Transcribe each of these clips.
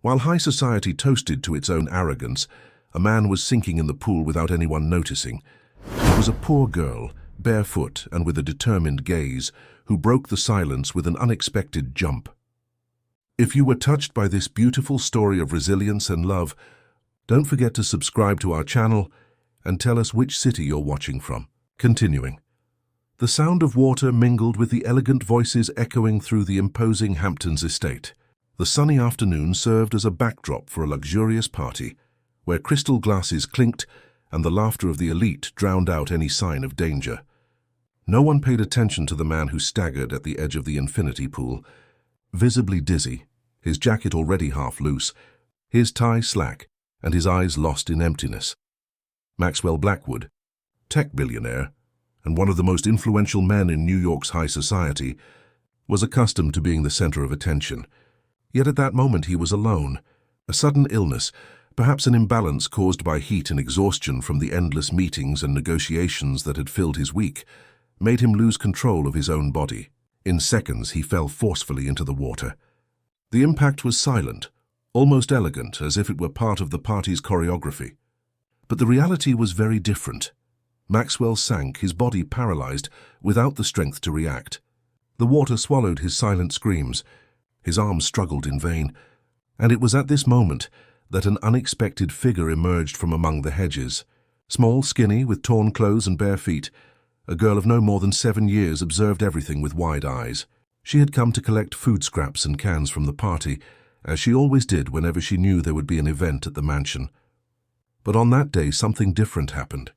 While high society toasted to its own arrogance, a man was sinking in the pool without anyone noticing. It was a poor girl, barefoot and with a determined gaze, who broke the silence with an unexpected jump. If you were touched by this beautiful story of resilience and love, don't forget to subscribe to our channel and tell us which city you're watching from. Continuing. The sound of water mingled with the elegant voices echoing through the imposing Hamptons estate. The sunny afternoon served as a backdrop for a luxurious party, where crystal glasses clinked and the laughter of the elite drowned out any sign of danger. No one paid attention to the man who staggered at the edge of the infinity pool, visibly dizzy, his jacket already half loose, his tie slack, and his eyes lost in emptiness. Maxwell Blackwood, tech billionaire, and one of the most influential men in New York's high society, was accustomed to being the center of attention. Yet at that moment he was alone. A sudden illness, perhaps an imbalance caused by heat and exhaustion from the endless meetings and negotiations that had filled his week, made him lose control of his own body. In seconds he fell forcefully into the water. The impact was silent, almost elegant, as if it were part of the party's choreography. But the reality was very different. Maxwell sank, his body paralyzed, without the strength to react. The water swallowed his silent screams. His arms struggled in vain, and it was at this moment that an unexpected figure emerged from among the hedges. Small, skinny, with torn clothes and bare feet, a girl of no more than 7 years observed everything with wide eyes. She had come to collect food scraps and cans from the party, as she always did whenever she knew there would be an event at the mansion. But on that day something different happened.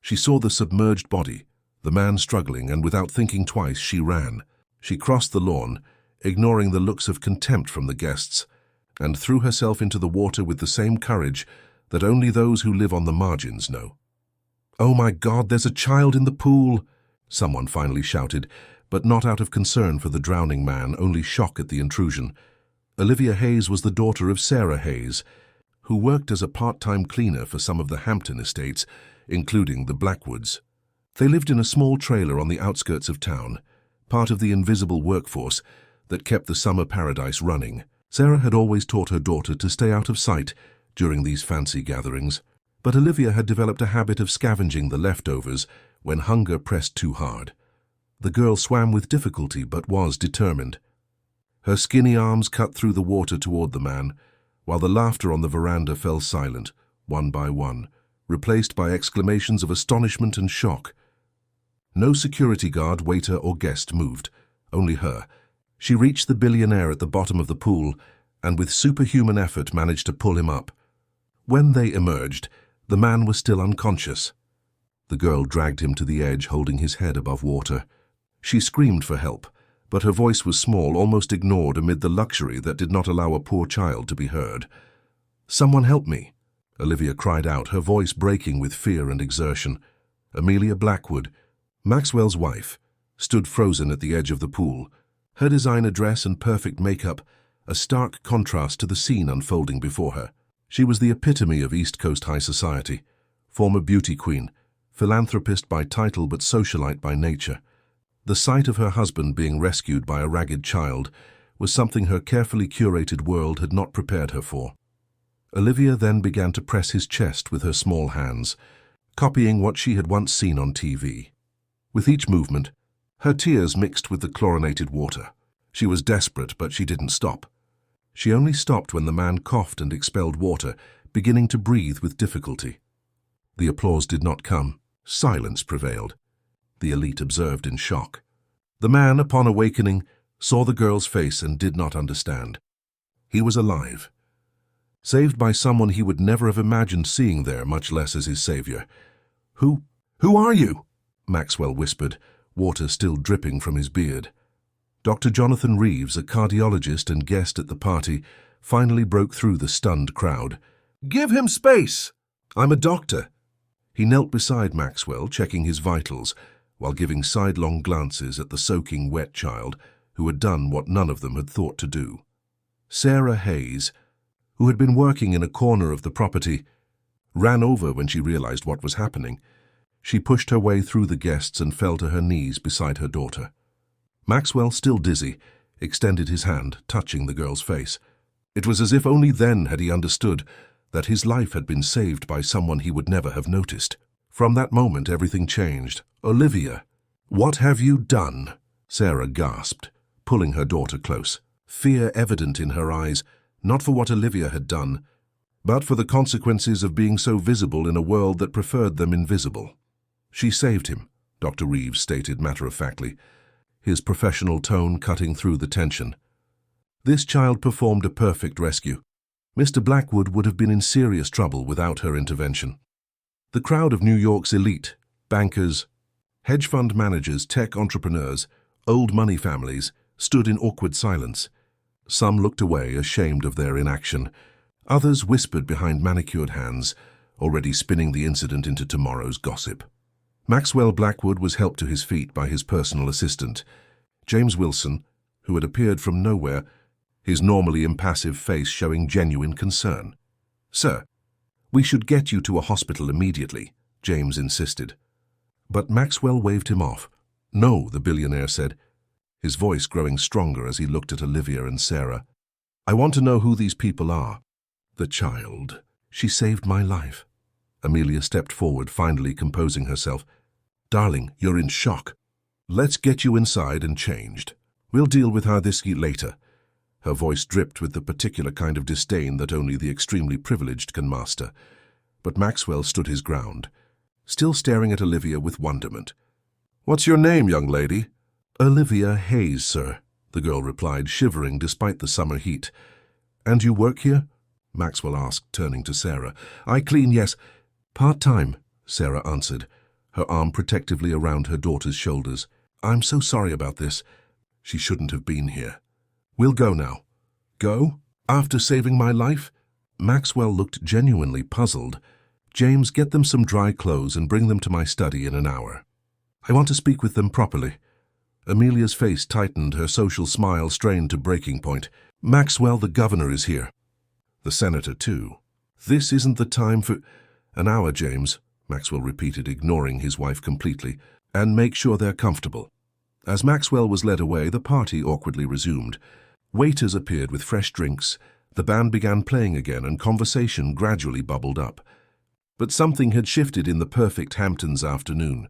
She saw the submerged body, the man struggling, and without thinking twice she ran. She crossed the lawn, ignoring the looks of contempt from the guests, and threw herself into the water with the same courage that only those who live on the margins know. "Oh my God, there's a child in the pool!" someone finally shouted, but not out of concern for the drowning man, only shock at the intrusion. Olivia Hayes was the daughter of Sarah Hayes, who worked as a part-time cleaner for some of the Hampton estates, including the Blackwoods. They lived in a small trailer on the outskirts of town, part of the invisible workforce that kept the summer paradise running. Sarah had always taught her daughter to stay out of sight during these fancy gatherings, but Olivia had developed a habit of scavenging the leftovers when hunger pressed too hard. The girl swam with difficulty but was determined. Her skinny arms cut through the water toward the man, while the laughter on the veranda fell silent, one by one, replaced by exclamations of astonishment and shock. No security guard, waiter, or guest moved, only her. She reached the billionaire at the bottom of the pool and with superhuman effort managed to pull him up. When they emerged, the man was still unconscious. The girl dragged him to the edge, holding his head above water. She screamed for help, but her voice was small, almost ignored amid the luxury that did not allow a poor child to be heard. "Someone help me," Olivia cried out, her voice breaking with fear and exertion. Amelia Blackwood, Maxwell's wife, stood frozen at the edge of the pool, her designer dress and perfect makeup a stark contrast to the scene unfolding before her. She was the epitome of East Coast high society, former beauty queen, philanthropist by title but socialite by nature. The sight of her husband being rescued by a ragged child was something her carefully curated world had not prepared her for. Olivia then began to press his chest with her small hands, copying what she had once seen on TV. With each movement, her tears mixed with the chlorinated water. She was desperate, but she didn't stop. She only stopped when the man coughed and expelled water, beginning to breathe with difficulty. The applause did not come. Silence prevailed. The elite observed in shock. The man, upon awakening, saw the girl's face and did not understand. He was alive, saved by someone he would never have imagined seeing there, much less as his savior. Who are you?" Maxwell whispered, water still dripping from his beard. Dr. Jonathan Reeves, a cardiologist and guest at the party, finally broke through the stunned crowd. "Give him space! I'm a doctor." He knelt beside Maxwell, checking his vitals, while giving sidelong glances at the soaking wet child who had done what none of them had thought to do. Sarah Hayes, who had been working in a corner of the property, ran over when she realized what was happening. She pushed her way through the guests and fell to her knees beside her daughter. Maxwell, still dizzy, extended his hand, touching the girl's face. It was as if only then had he understood that his life had been saved by someone he would never have noticed. From that moment, everything changed. "Olivia, what have you done?" Sarah gasped, pulling her daughter close, fear evident in her eyes, not for what Olivia had done, but for the consequences of being so visible in a world that preferred them invisible. "She saved him," Dr. Reeves stated matter-of-factly, his professional tone cutting through the tension. "This child performed a perfect rescue. Mr. Blackwood would have been in serious trouble without her intervention." The crowd of New York's elite, bankers, hedge fund managers, tech entrepreneurs, old money families, stood in awkward silence. Some looked away, ashamed of their inaction. Others whispered behind manicured hands, already spinning the incident into tomorrow's gossip. Maxwell Blackwood was helped to his feet by his personal assistant, James Wilson, who had appeared from nowhere, his normally impassive face showing genuine concern. "Sir, we should get you to a hospital immediately," James insisted. But Maxwell waved him off. "No," the billionaire said, his voice growing stronger as he looked at Olivia and Sarah. "I want to know who these people are." "The child. She saved my life." Amelia stepped forward, finally composing herself. "Darling, you're in shock. Let's get you inside and changed. We'll deal with how this later." Her voice dripped with the particular kind of disdain that only the extremely privileged can master. But Maxwell stood his ground, still staring at Olivia with wonderment. "What's your name, young lady?" "Olivia Hayes, sir," the girl replied, shivering despite the summer heat. "And you work here?" Maxwell asked, turning to Sarah. "I clean, yes. Part-time," Sarah answered, her arm protectively around her daughter's shoulders. "I'm so sorry about this. She shouldn't have been here. We'll go now." "Go? After saving my life?" Maxwell looked genuinely puzzled. "James, get them some dry clothes and bring them to my study in an hour. I want to speak with them properly." Amelia's face tightened, her social smile strained to breaking point. "Maxwell, the governor is here. The senator, too. This isn't the time for—" "An hour, James," Maxwell repeated, ignoring his wife completely. "And make sure they're comfortable." As Maxwell was led away, the party awkwardly resumed. Waiters appeared with fresh drinks, the band began playing again, and conversation gradually bubbled up. But something had shifted in the perfect Hamptons afternoon.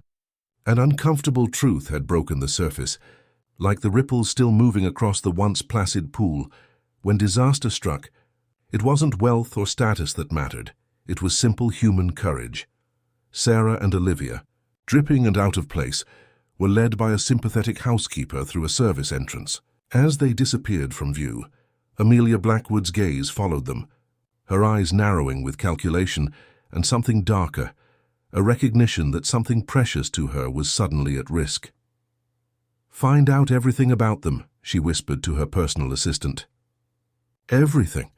An uncomfortable truth had broken the surface, like the ripples still moving across the once placid pool. When disaster struck, it wasn't wealth or status that mattered. It was simple human courage. Sarah and Olivia, dripping and out of place, were led by a sympathetic housekeeper through a service entrance. As they disappeared from view, Amelia Blackwood's gaze followed them, her eyes narrowing with calculation and something darker, a recognition that something precious to her was suddenly at risk. "Find out everything about them," she whispered to her personal assistant. Everything.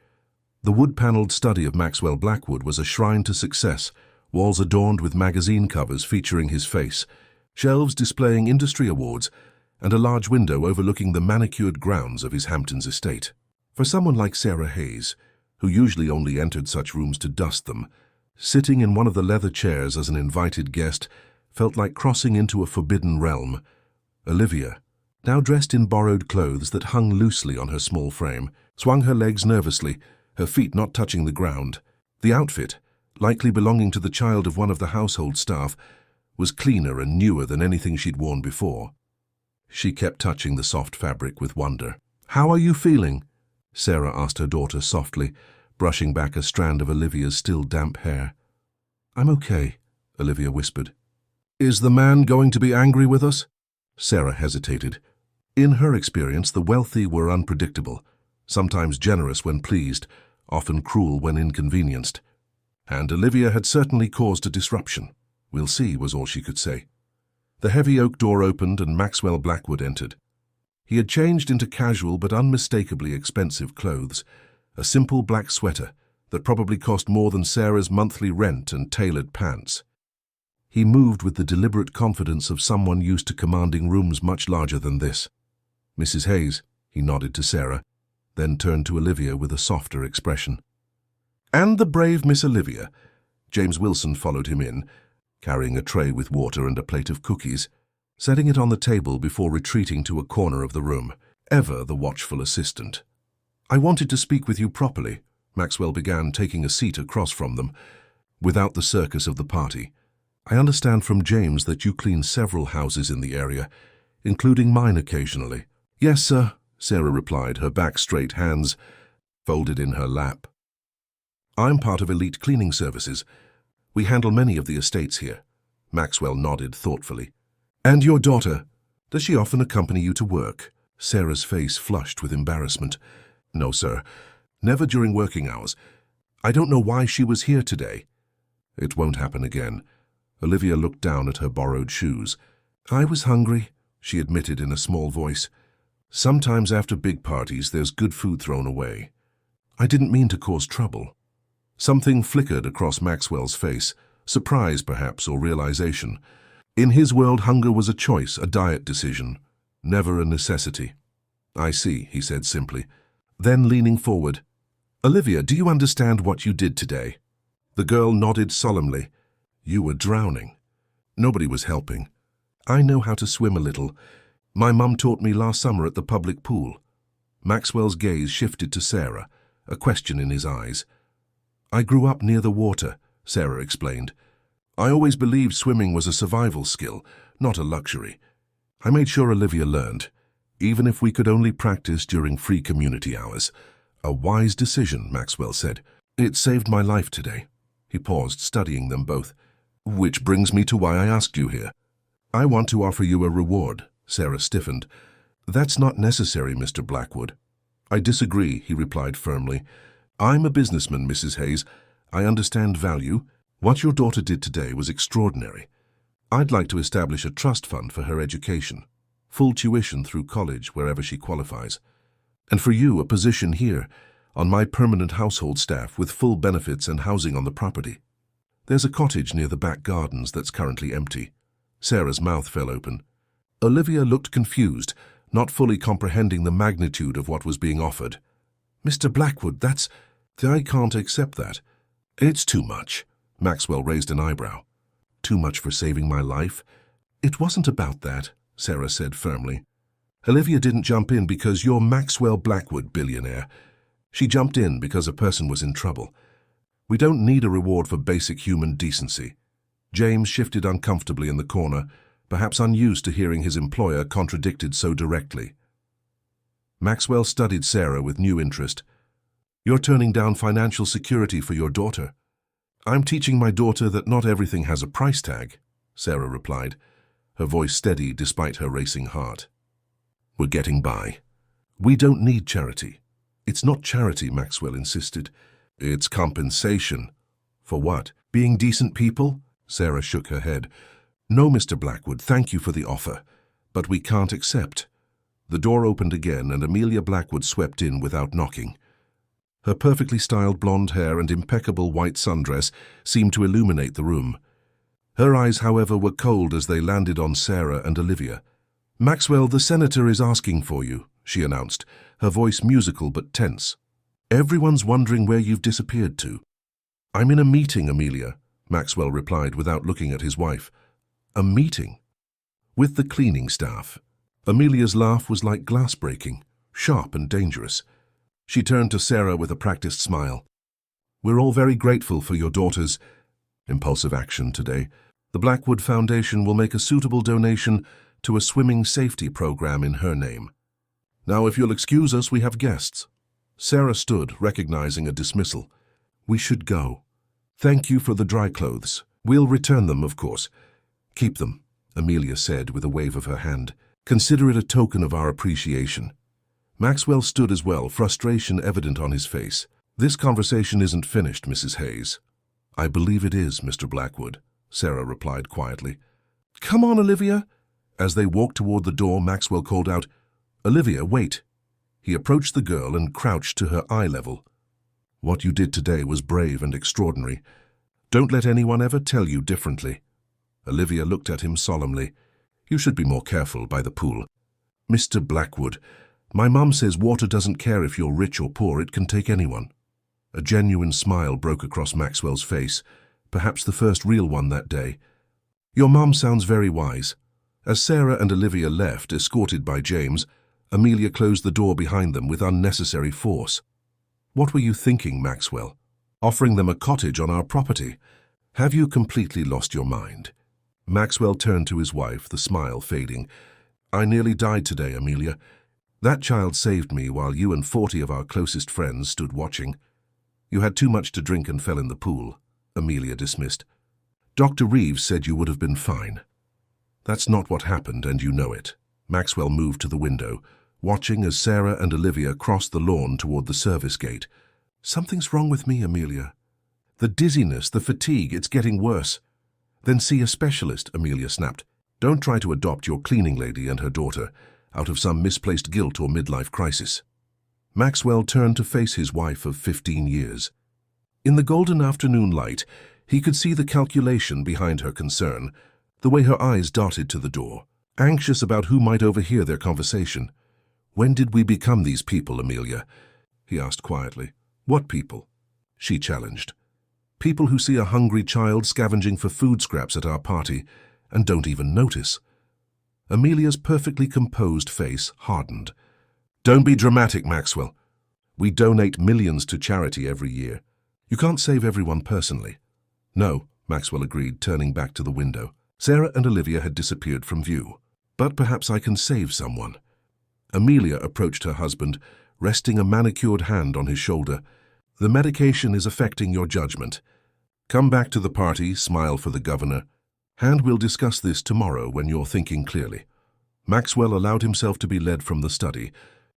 The wood-paneled study of Maxwell Blackwood was a shrine to success, walls adorned with magazine covers featuring his face, shelves displaying industry awards, and a large window overlooking the manicured grounds of his Hamptons estate. For someone like Sarah Hayes, who usually only entered such rooms to dust them, sitting in one of the leather chairs as an invited guest felt like crossing into a forbidden realm. Olivia, now dressed in borrowed clothes that hung loosely on her small frame, swung her legs nervously, her feet not touching the ground. The outfit, likely belonging to the child of one of the household staff, was cleaner and newer than anything she'd worn before. She kept touching the soft fabric with wonder. "How are you feeling?" Sarah asked her daughter softly, brushing back a strand of Olivia's still damp hair. "I'm okay," Olivia whispered. "Is the man going to be angry with us?" Sarah hesitated. In her experience, the wealthy were unpredictable, sometimes generous when pleased, often cruel when inconvenienced. And Olivia had certainly caused a disruption. "We'll see," was all she could say. The heavy oak door opened and Maxwell Blackwood entered. He had changed into casual but unmistakably expensive clothes, a simple black sweater that probably cost more than Sarah's monthly rent, and tailored pants. He moved with the deliberate confidence of someone used to commanding rooms much larger than this. "Mrs. Hayes," he nodded to Sarah, then turned to Olivia with a softer expression. "And the brave Miss Olivia." James Wilson followed him in, carrying a tray with water and a plate of cookies, setting it on the table before retreating to a corner of the room, ever the watchful assistant. I wanted to speak with you properly, Maxwell began, taking a seat across from them, without the circus of the party. I understand from James that you clean several houses in the area, including mine occasionally. Yes, sir, Sarah replied, her back straight, hands folded in her lap. I'm part of Elite Cleaning Services. We handle many of the estates here. Maxwell nodded thoughtfully. And your daughter, does she often accompany you to work? Sarah's face flushed with embarrassment. No, sir. Never during working hours. I don't know why she was here today. It won't happen again. Olivia looked down at her borrowed shoes. I was hungry, she admitted in a small voice. Sometimes after big parties, there's good food thrown away. I didn't mean to cause trouble. Something flickered across Maxwell's face, surprise perhaps, or realization. In his world, hunger was a choice, a diet decision, never a necessity. I see, he said simply. Then, leaning forward, Olivia, do you understand what you did today? The girl nodded solemnly. You were drowning. Nobody was helping. I know how to swim a little. My mum taught me last summer at the public pool. Maxwell's gaze shifted to Sarah, a question in his eyes. I grew up near the water, Sarah explained. I always believed swimming was a survival skill, not a luxury. I made sure Olivia learned, even if we could only practice during free community hours. A wise decision, Maxwell said. It saved my life today. He paused, studying them both. Which brings me to why I asked you here. I want to offer you a reward. Sarah stiffened. That's not necessary, Mr. Blackwood. I disagree, he replied firmly. I'm a businessman, Mrs. Hayes. I understand value. What your daughter did today was extraordinary. I'd like to establish a trust fund for her education. Full tuition through college, wherever she qualifies. And for you, a position here, on my permanent household staff with full benefits and housing on the property. There's a cottage near the back gardens that's currently empty. Sarah's mouth fell open. Olivia looked confused, not fully comprehending the magnitude of what was being offered. Mr. Blackwood, I can't accept that. It's too much. Maxwell raised an eyebrow. Too much for saving my life? It wasn't about that, Sarah said firmly. Olivia didn't jump in because you're Maxwell Blackwood, billionaire. She jumped in because a person was in trouble. We don't need a reward for basic human decency. James shifted uncomfortably in the corner, perhaps unused to hearing his employer contradicted so directly. Maxwell studied Sarah with new interest. You're turning down financial security for your daughter. I'm teaching my daughter that not everything has a price tag, Sarah replied, her voice steady despite her racing heart. We're getting by. We don't need charity. It's not charity, Maxwell insisted. It's compensation. For what? Being decent people? Sarah shook her head. No, Mr. Blackwood, thank you for the offer, but we can't accept. The door opened again and Amelia Blackwood swept in without knocking. Her perfectly styled blonde hair and impeccable white sundress seemed to illuminate the room. Her eyes, however, were cold as they landed on Sarah and Olivia. Maxwell, the senator is asking for you, she announced, her voice musical but tense. Everyone's wondering where you've disappeared to. I'm in a meeting, Amelia, Maxwell replied without looking at his wife. A meeting? With the cleaning staff. Amelia's laugh was like glass breaking, sharp and dangerous. She turned to Sarah with a practiced smile. We're all very grateful for your daughter's impulsive action today. The Blackwood Foundation will make a suitable donation to a swimming safety program in her name. Now, if you'll excuse us, we have guests. Sarah stood, recognizing a dismissal. We should go. Thank you for the dry clothes. We'll return them, of course. Keep them, Amelia said with a wave of her hand. Consider it a token of our appreciation. Maxwell stood as well, frustration evident on his face. This conversation isn't finished, Mrs. Hayes. I believe it is, Mr. Blackwood, Sarah replied quietly. Come on, Olivia. As they walked toward the door, Maxwell called out, Olivia, wait. He approached the girl and crouched to her eye level. What you did today was brave and extraordinary. Don't let anyone ever tell you differently. Olivia looked at him solemnly. You should be more careful by the pool. Mr. Blackwood, my mum says water doesn't care if you're rich or poor, it can take anyone. A genuine smile broke across Maxwell's face, perhaps the first real one that day. Your mum sounds very wise. As Sarah and Olivia left, escorted by James, Amelia closed the door behind them with unnecessary force. "What were you thinking, Maxwell? Offering them a cottage on our property? Have you completely lost your mind?" Maxwell turned to his wife, the smile fading. "I nearly died today, Amelia. That child saved me while you and 40 of our closest friends stood watching. You had too much to drink and fell in the pool," Amelia dismissed. "Dr. Reeves said you would have been fine." "That's not what happened, and you know it." Maxwell moved to the window, watching as Sarah and Olivia crossed the lawn toward the service gate. "Something's wrong with me, Amelia. The dizziness, the fatigue, it's getting worse." "Then see a specialist," Amelia snapped. "Don't try to adopt your cleaning lady and her daughter out of some misplaced guilt or midlife crisis." Maxwell turned to face his wife of 15 years. In the golden afternoon light, he could see the calculation behind her concern, the way her eyes darted to the door, anxious about who might overhear their conversation. "When did we become these people, Amelia?" he asked quietly. "What people?" she challenged. "People who see a hungry child scavenging for food scraps at our party and don't even notice." Amelia's perfectly composed face hardened. "Don't be dramatic, Maxwell. We donate millions to charity every year. You can't save everyone personally." "No," Maxwell agreed, turning back to the window. Sarah and Olivia had disappeared from view. "But perhaps I can save someone." Amelia approached her husband, resting a manicured hand on his shoulder. "The medication is affecting your judgment. Come back to the party, smile for the governor, and we'll discuss this tomorrow when you're thinking clearly." Maxwell allowed himself to be led from the study,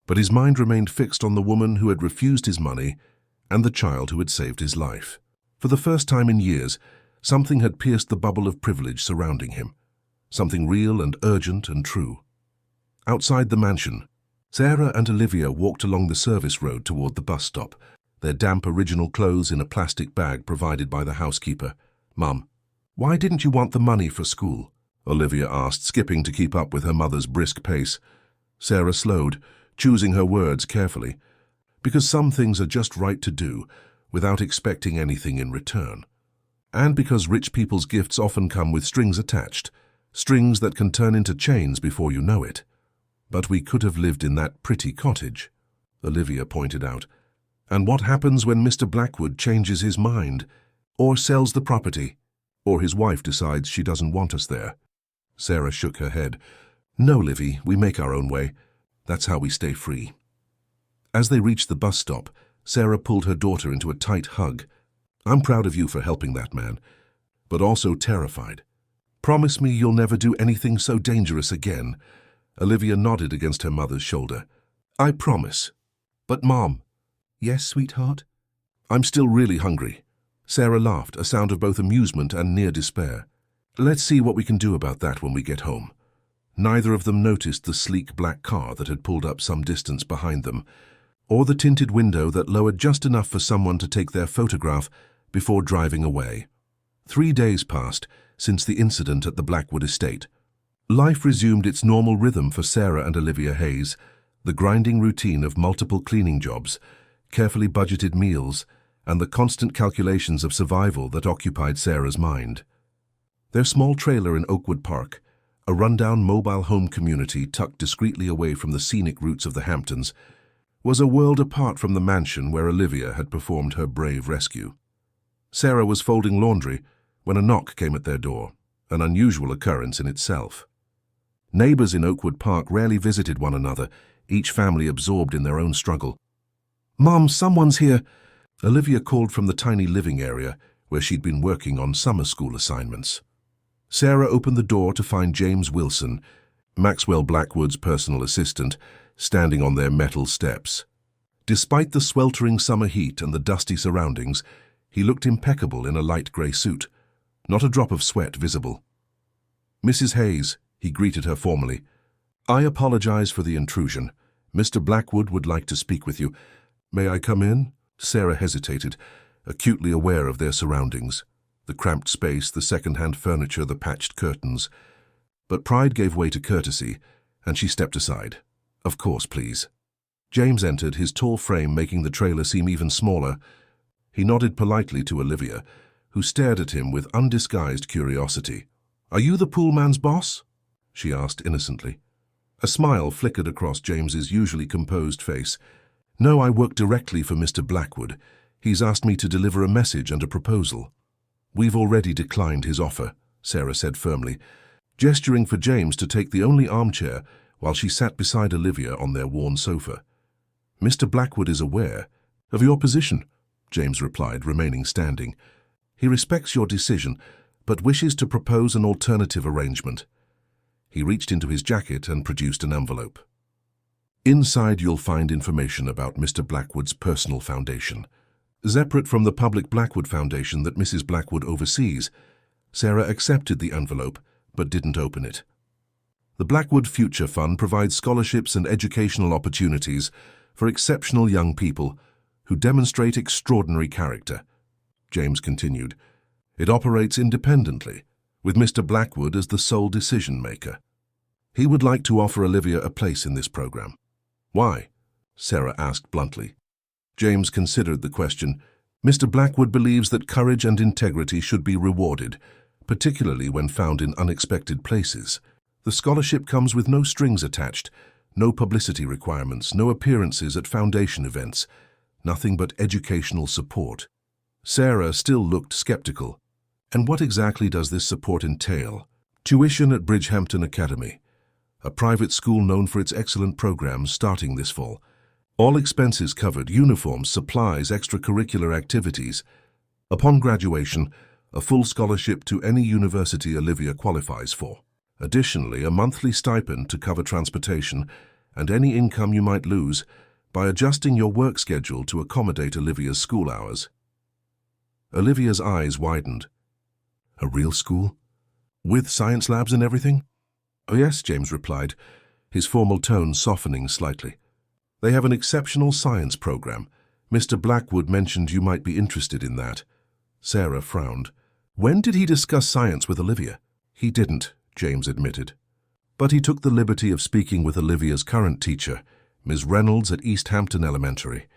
but his mind remained fixed on the woman who had refused his money and the child who had saved his life. For the first time in years, something had pierced the bubble of privilege surrounding him, something real and urgent and true. Outside the mansion, Sarah and Olivia walked along the service road toward the bus stop, their damp original clothes in a plastic bag provided by the housekeeper. "Mum, why didn't you want the money for school?" Olivia asked, skipping to keep up with her mother's brisk pace. Sarah slowed, choosing her words carefully. "Because some things are just right to do, without expecting anything in return. And because rich people's gifts often come with strings attached, strings that can turn into chains before you know it." "But we could have lived in that pretty cottage," Olivia pointed out. "And what happens when Mr. Blackwood changes his mind, or sells the property, or his wife decides she doesn't want us there?" Sarah shook her head. "No, Livy, we make our own way. That's how we stay free." As they reached the bus stop, Sarah pulled her daughter into a tight hug. "I'm proud of you for helping that man, but also terrified. Promise me you'll never do anything so dangerous again." Olivia nodded against her mother's shoulder. "I promise." "But Mom." "Yes, sweetheart?" "I'm still really hungry." Sarah laughed, a sound of both amusement and near despair. "Let's see what we can do about that when we get home." Neither of them noticed the sleek black car that had pulled up some distance behind them, or the tinted window that lowered just enough for someone to take their photograph before driving away. 3 days passed since the incident at the Blackwood estate. Life resumed its normal rhythm for Sarah and Olivia Hayes, the grinding routine of multiple cleaning jobs, carefully budgeted meals, and the constant calculations of survival that occupied Sarah's mind. Their small trailer in Oakwood Park, a rundown mobile home community tucked discreetly away from the scenic routes of the Hamptons, was a world apart from the mansion where Olivia had performed her brave rescue. Sarah was folding laundry when a knock came at their door, an unusual occurrence in itself. Neighbors in Oakwood Park rarely visited one another, each family absorbed in their own struggle. "Mom, someone's here," Olivia called from the tiny living area where she'd been working on summer school assignments. Sarah opened the door to find James Wilson, Maxwell Blackwood's personal assistant, standing on their metal steps. Despite the sweltering summer heat and the dusty surroundings, he looked impeccable in a light grey suit, not a drop of sweat visible. "Mrs. Hayes," he greeted her formally. "I apologize for the intrusion. Mr. Blackwood would like to speak with you. May I come in?" Sarah hesitated, acutely aware of their surroundings, the cramped space, the second-hand furniture, the patched curtains. But pride gave way to courtesy, and she stepped aside. "Of course, please." James entered, his tall frame making the trailer seem even smaller. He nodded politely to Olivia, who stared at him with undisguised curiosity. "Are you the pool man's boss?" she asked innocently. A smile flickered across James's usually composed face. "No, I work directly for Mr. Blackwood. He's asked me to deliver a message and a proposal." "We've already declined his offer," Sarah said firmly, gesturing for James to take the only armchair while she sat beside Olivia on their worn sofa. "Mr. Blackwood is aware of your position," James replied, remaining standing. "He respects your decision, but wishes to propose an alternative arrangement." He reached into his jacket and produced an envelope. "Inside you'll find information about Mr. Blackwood's personal foundation, separate from the public Blackwood Foundation that Mrs. Blackwood oversees." Sarah accepted the envelope, but didn't open it. "The Blackwood Future Fund provides scholarships and educational opportunities for exceptional young people who demonstrate extraordinary character," James continued. "It operates independently, with Mr. Blackwood as the sole decision-maker. He would like to offer Olivia a place in this program." "Why?" Sarah asked bluntly. James considered the question. "Mr. Blackwood believes that courage and integrity should be rewarded, particularly when found in unexpected places. The scholarship comes with no strings attached, no publicity requirements, no appearances at foundation events, nothing but educational support." Sarah still looked skeptical. "And what exactly does this support entail?" "Tuition at Bridgehampton Academy, a private school known for its excellent programs starting this fall. All expenses covered, uniforms, supplies, extracurricular activities. Upon graduation, a full scholarship to any university Olivia qualifies for. Additionally, a monthly stipend to cover transportation and any income you might lose by adjusting your work schedule to accommodate Olivia's school hours." Olivia's eyes widened. "A real school? With science labs and everything?" "Oh yes," James replied, his formal tone softening slightly. "They have an exceptional science program. Mr. Blackwood mentioned you might be interested in that." Sarah frowned. "When did he discuss science with Olivia?" "He didn't," James admitted. "But he took the liberty of speaking with Olivia's current teacher, Ms. Reynolds at East Hampton Elementary.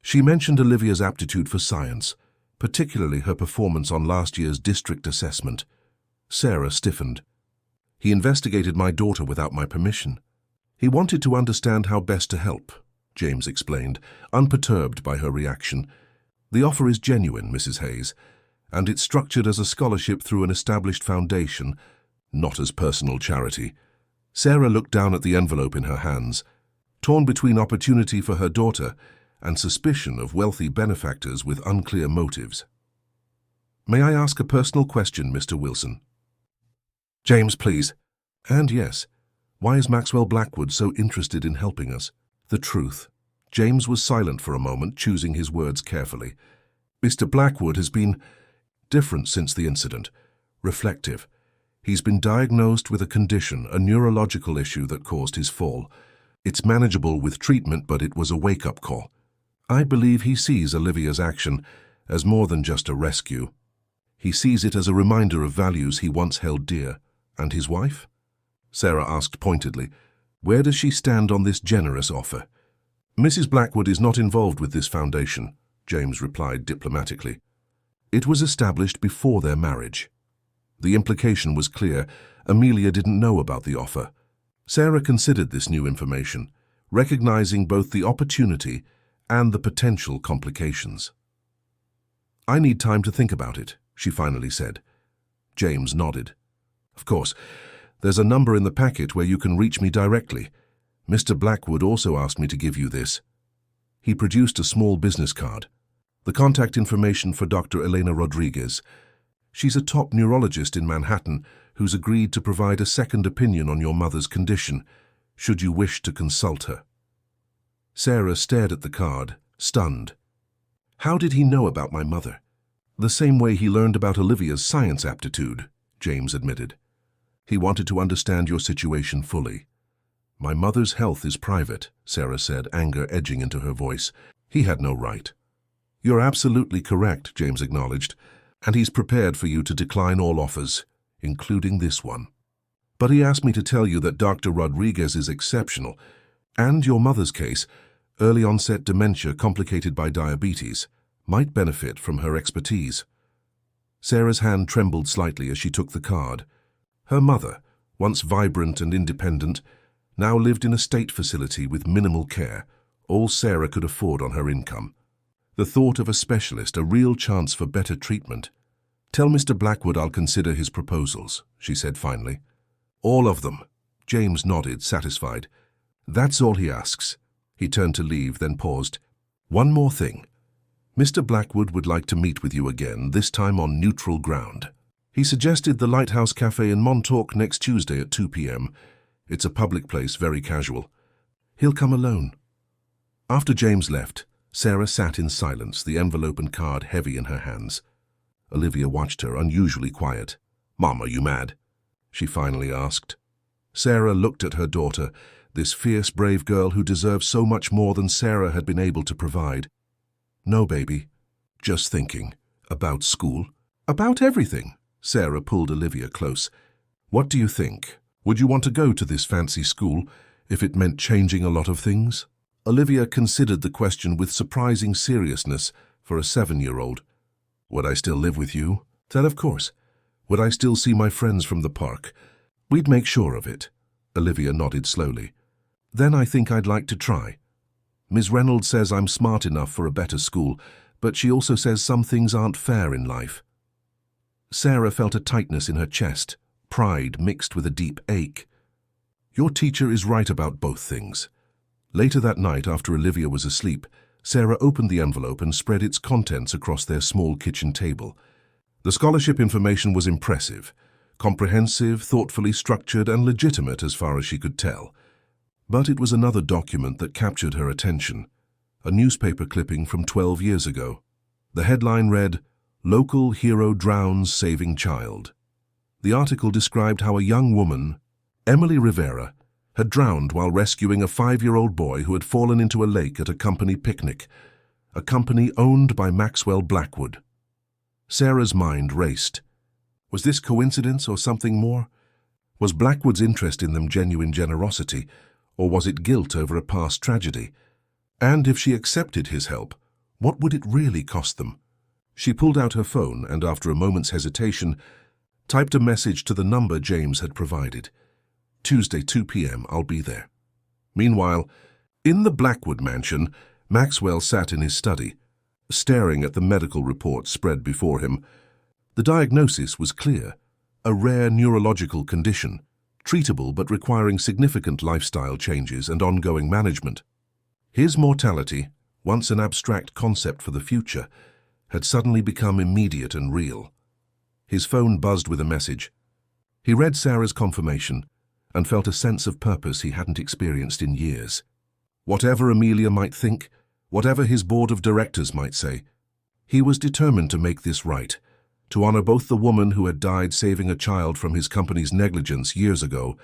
She mentioned Olivia's aptitude for science, particularly her performance on last year's district assessment." Sarah stiffened. "He investigated my daughter without my permission. He wanted to understand how best to help," James explained, unperturbed by her reaction. "The offer is genuine, Mrs. Hayes, and it's structured as a scholarship through an established foundation, not as personal charity." Sarah looked down at the envelope in her hands, torn between opportunity for her daughter and suspicion of wealthy benefactors with unclear motives. "May I ask a personal question, Mr. Wilson?" "James, please." "And yes, why is Maxwell Blackwood so interested in helping us?" "The truth." James was silent for a moment, choosing his words carefully. "Mr. Blackwood has been different since the incident, reflective. He's been diagnosed with a condition, a neurological issue that caused his fall. It's manageable with treatment, but it was a wake-up call. I believe he sees Olivia's action as more than just a rescue. He sees it as a reminder of values he once held dear." "And his wife?" Sarah asked pointedly. "Where does she stand on this generous offer?" "Mrs. Blackwood is not involved with this foundation," James replied diplomatically. "It was established before their marriage." The implication was clear. Amelia didn't know about the offer. Sarah considered this new information, recognizing both the opportunity and the potential complications. "I need time to think about it," she finally said. James nodded. "Of course, there's a number in the packet where you can reach me directly. Mr. Blackwood also asked me to give you this." He produced a small business card. "The contact information for Dr. Elena Rodriguez. She's a top neurologist in Manhattan who's agreed to provide a second opinion on your mother's condition, should you wish to consult her." Sarah stared at the card, stunned. "How did he know about my mother?" "The same way he learned about Olivia's science aptitude," James admitted. "He wanted to understand your situation fully." "My mother's health is private," Sarah said, anger edging into her voice. "He had no right." "You're absolutely correct," James acknowledged, "and he's prepared for you to decline all offers, including this one. But he asked me to tell you that Dr. Rodriguez is exceptional, and your mother's case, early-onset dementia complicated by diabetes, might benefit from her expertise." Sarah's hand trembled slightly as she took the card. Her mother, once vibrant and independent, now lived in a state facility with minimal care, all Sarah could afford on her income. The thought of a specialist, a real chance for better treatment. "Tell Mr. Blackwood I'll consider his proposals," she said finally. "All of them." James nodded, satisfied. "That's all he asks." He turned to leave, then paused. "One more thing. Mr. Blackwood would like to meet with you again, this time on neutral ground. He suggested the Lighthouse Cafe in Montauk next Tuesday at 2 p.m. It's a public place, very casual. He'll come alone." After James left, Sarah sat in silence, the envelope and card heavy in her hands. Olivia watched her, unusually quiet. "Mom, are you mad?" she finally asked. Sarah looked at her daughter, this fierce, brave girl who deserved so much more than Sarah had been able to provide. "No, baby. Just thinking. About school. About everything." Sarah pulled Olivia close. "What do you think? Would you want to go to this fancy school if it meant changing a lot of things?" Olivia considered the question with surprising seriousness for a 7-year-old. "Would I still live with you?" "That of course. Would I still see my friends from the park?" "We'd make sure of it." Olivia nodded slowly. "Then I think I'd like to try. Ms. Reynolds says I'm smart enough for a better school, but she also says some things aren't fair in life." Sarah felt a tightness in her chest, pride mixed with a deep ache. "Your teacher is right about both things." Later that night, after Olivia was asleep, Sarah opened the envelope and spread its contents across their small kitchen table. The scholarship information was impressive, comprehensive, thoughtfully structured, and legitimate as far as she could tell. But it was another document that captured her attention, a newspaper clipping from 12 years ago. The headline read, "Local Hero Drowns Saving Child." The article described how a young woman, Emily Rivera, had drowned while rescuing a 5-year-old boy who had fallen into a lake at a company picnic, a company owned by Maxwell Blackwood. Sarah's mind raced. Was this coincidence or something more? Was Blackwood's interest in them genuine generosity, or was it guilt over a past tragedy? And if she accepted his help, what would it really cost them? She pulled out her phone and, after a moment's hesitation, typed a message to the number James had provided. "Tuesday, 2 p.m., I'll be there." Meanwhile, in the Blackwood mansion, Maxwell sat in his study, staring at the medical report spread before him. The diagnosis was clear: a rare neurological condition, treatable but requiring significant lifestyle changes and ongoing management. His mortality, once an abstract concept for the future, had suddenly become immediate and real. His phone buzzed with a message. He read Sarah's confirmation and felt a sense of purpose he hadn't experienced in years. Whatever Amelia might think, whatever his board of directors might say, he was determined to make this right, to honor both the woman who had died saving a child from his company's negligence years ago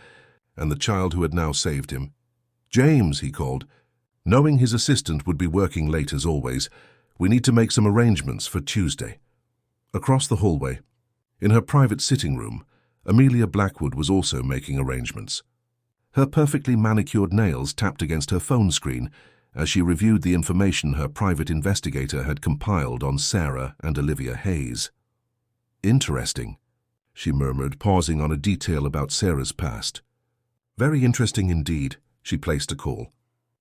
and the child who had now saved him. "James," he called. "Knowing his assistant would be working late as always, we need to make some arrangements for Tuesday." Across the hallway, in her private sitting room, Amelia Blackwood was also making arrangements. Her perfectly manicured nails tapped against her phone screen as she reviewed the information her private investigator had compiled on Sarah and Olivia Hayes. "Interesting," she murmured, pausing on a detail about Sarah's past. "Very interesting indeed." She placed a call.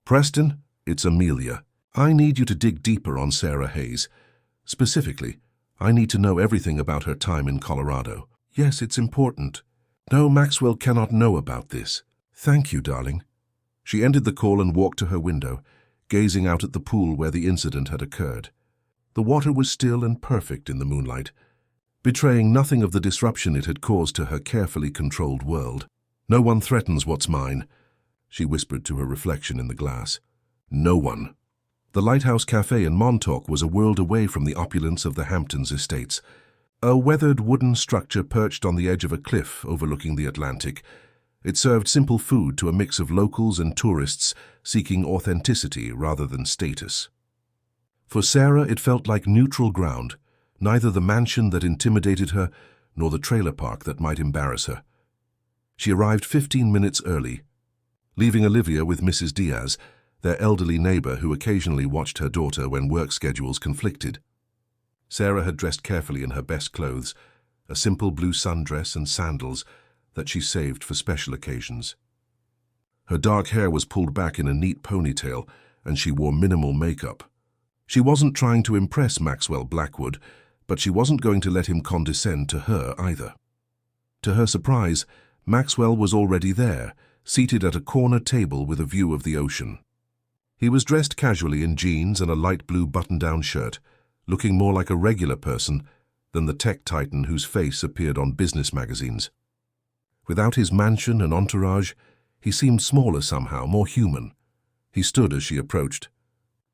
"Preston, it's Amelia. I need you to dig deeper on Sarah Hayes. Specifically, I need to know everything about her time in Colorado." "Yes, it's important." "No, Maxwell cannot know about this." "Thank you, darling." She ended the call and walked to her window, gazing out at the pool where the incident had occurred. The water was still and perfect in the moonlight, betraying nothing of the disruption it had caused to her carefully controlled world. "No one threatens what's mine," she whispered to her reflection in the glass. "No one." The Lighthouse Cafe in Montauk was a world away from the opulence of the Hamptons estates. A weathered wooden structure perched on the edge of a cliff overlooking the Atlantic. It served simple food to a mix of locals and tourists seeking authenticity rather than status. For Sarah, it felt like neutral ground, neither the mansion that intimidated her nor the trailer park that might embarrass her. She arrived 15 minutes early, leaving Olivia with Mrs. Diaz, their elderly neighbor who occasionally watched her daughter when work schedules conflicted. Sarah had dressed carefully in her best clothes, a simple blue sundress and sandals that she saved for special occasions. Her dark hair was pulled back in a neat ponytail, and she wore minimal makeup. She wasn't trying to impress Maxwell Blackwood, but she wasn't going to let him condescend to her either. To her surprise, Maxwell was already there, seated at a corner table with a view of the ocean. He was dressed casually in jeans and a light blue button-down shirt, looking more like a regular person than the tech titan whose face appeared on business magazines. Without his mansion and entourage, he seemed smaller somehow, more human. He stood as she approached.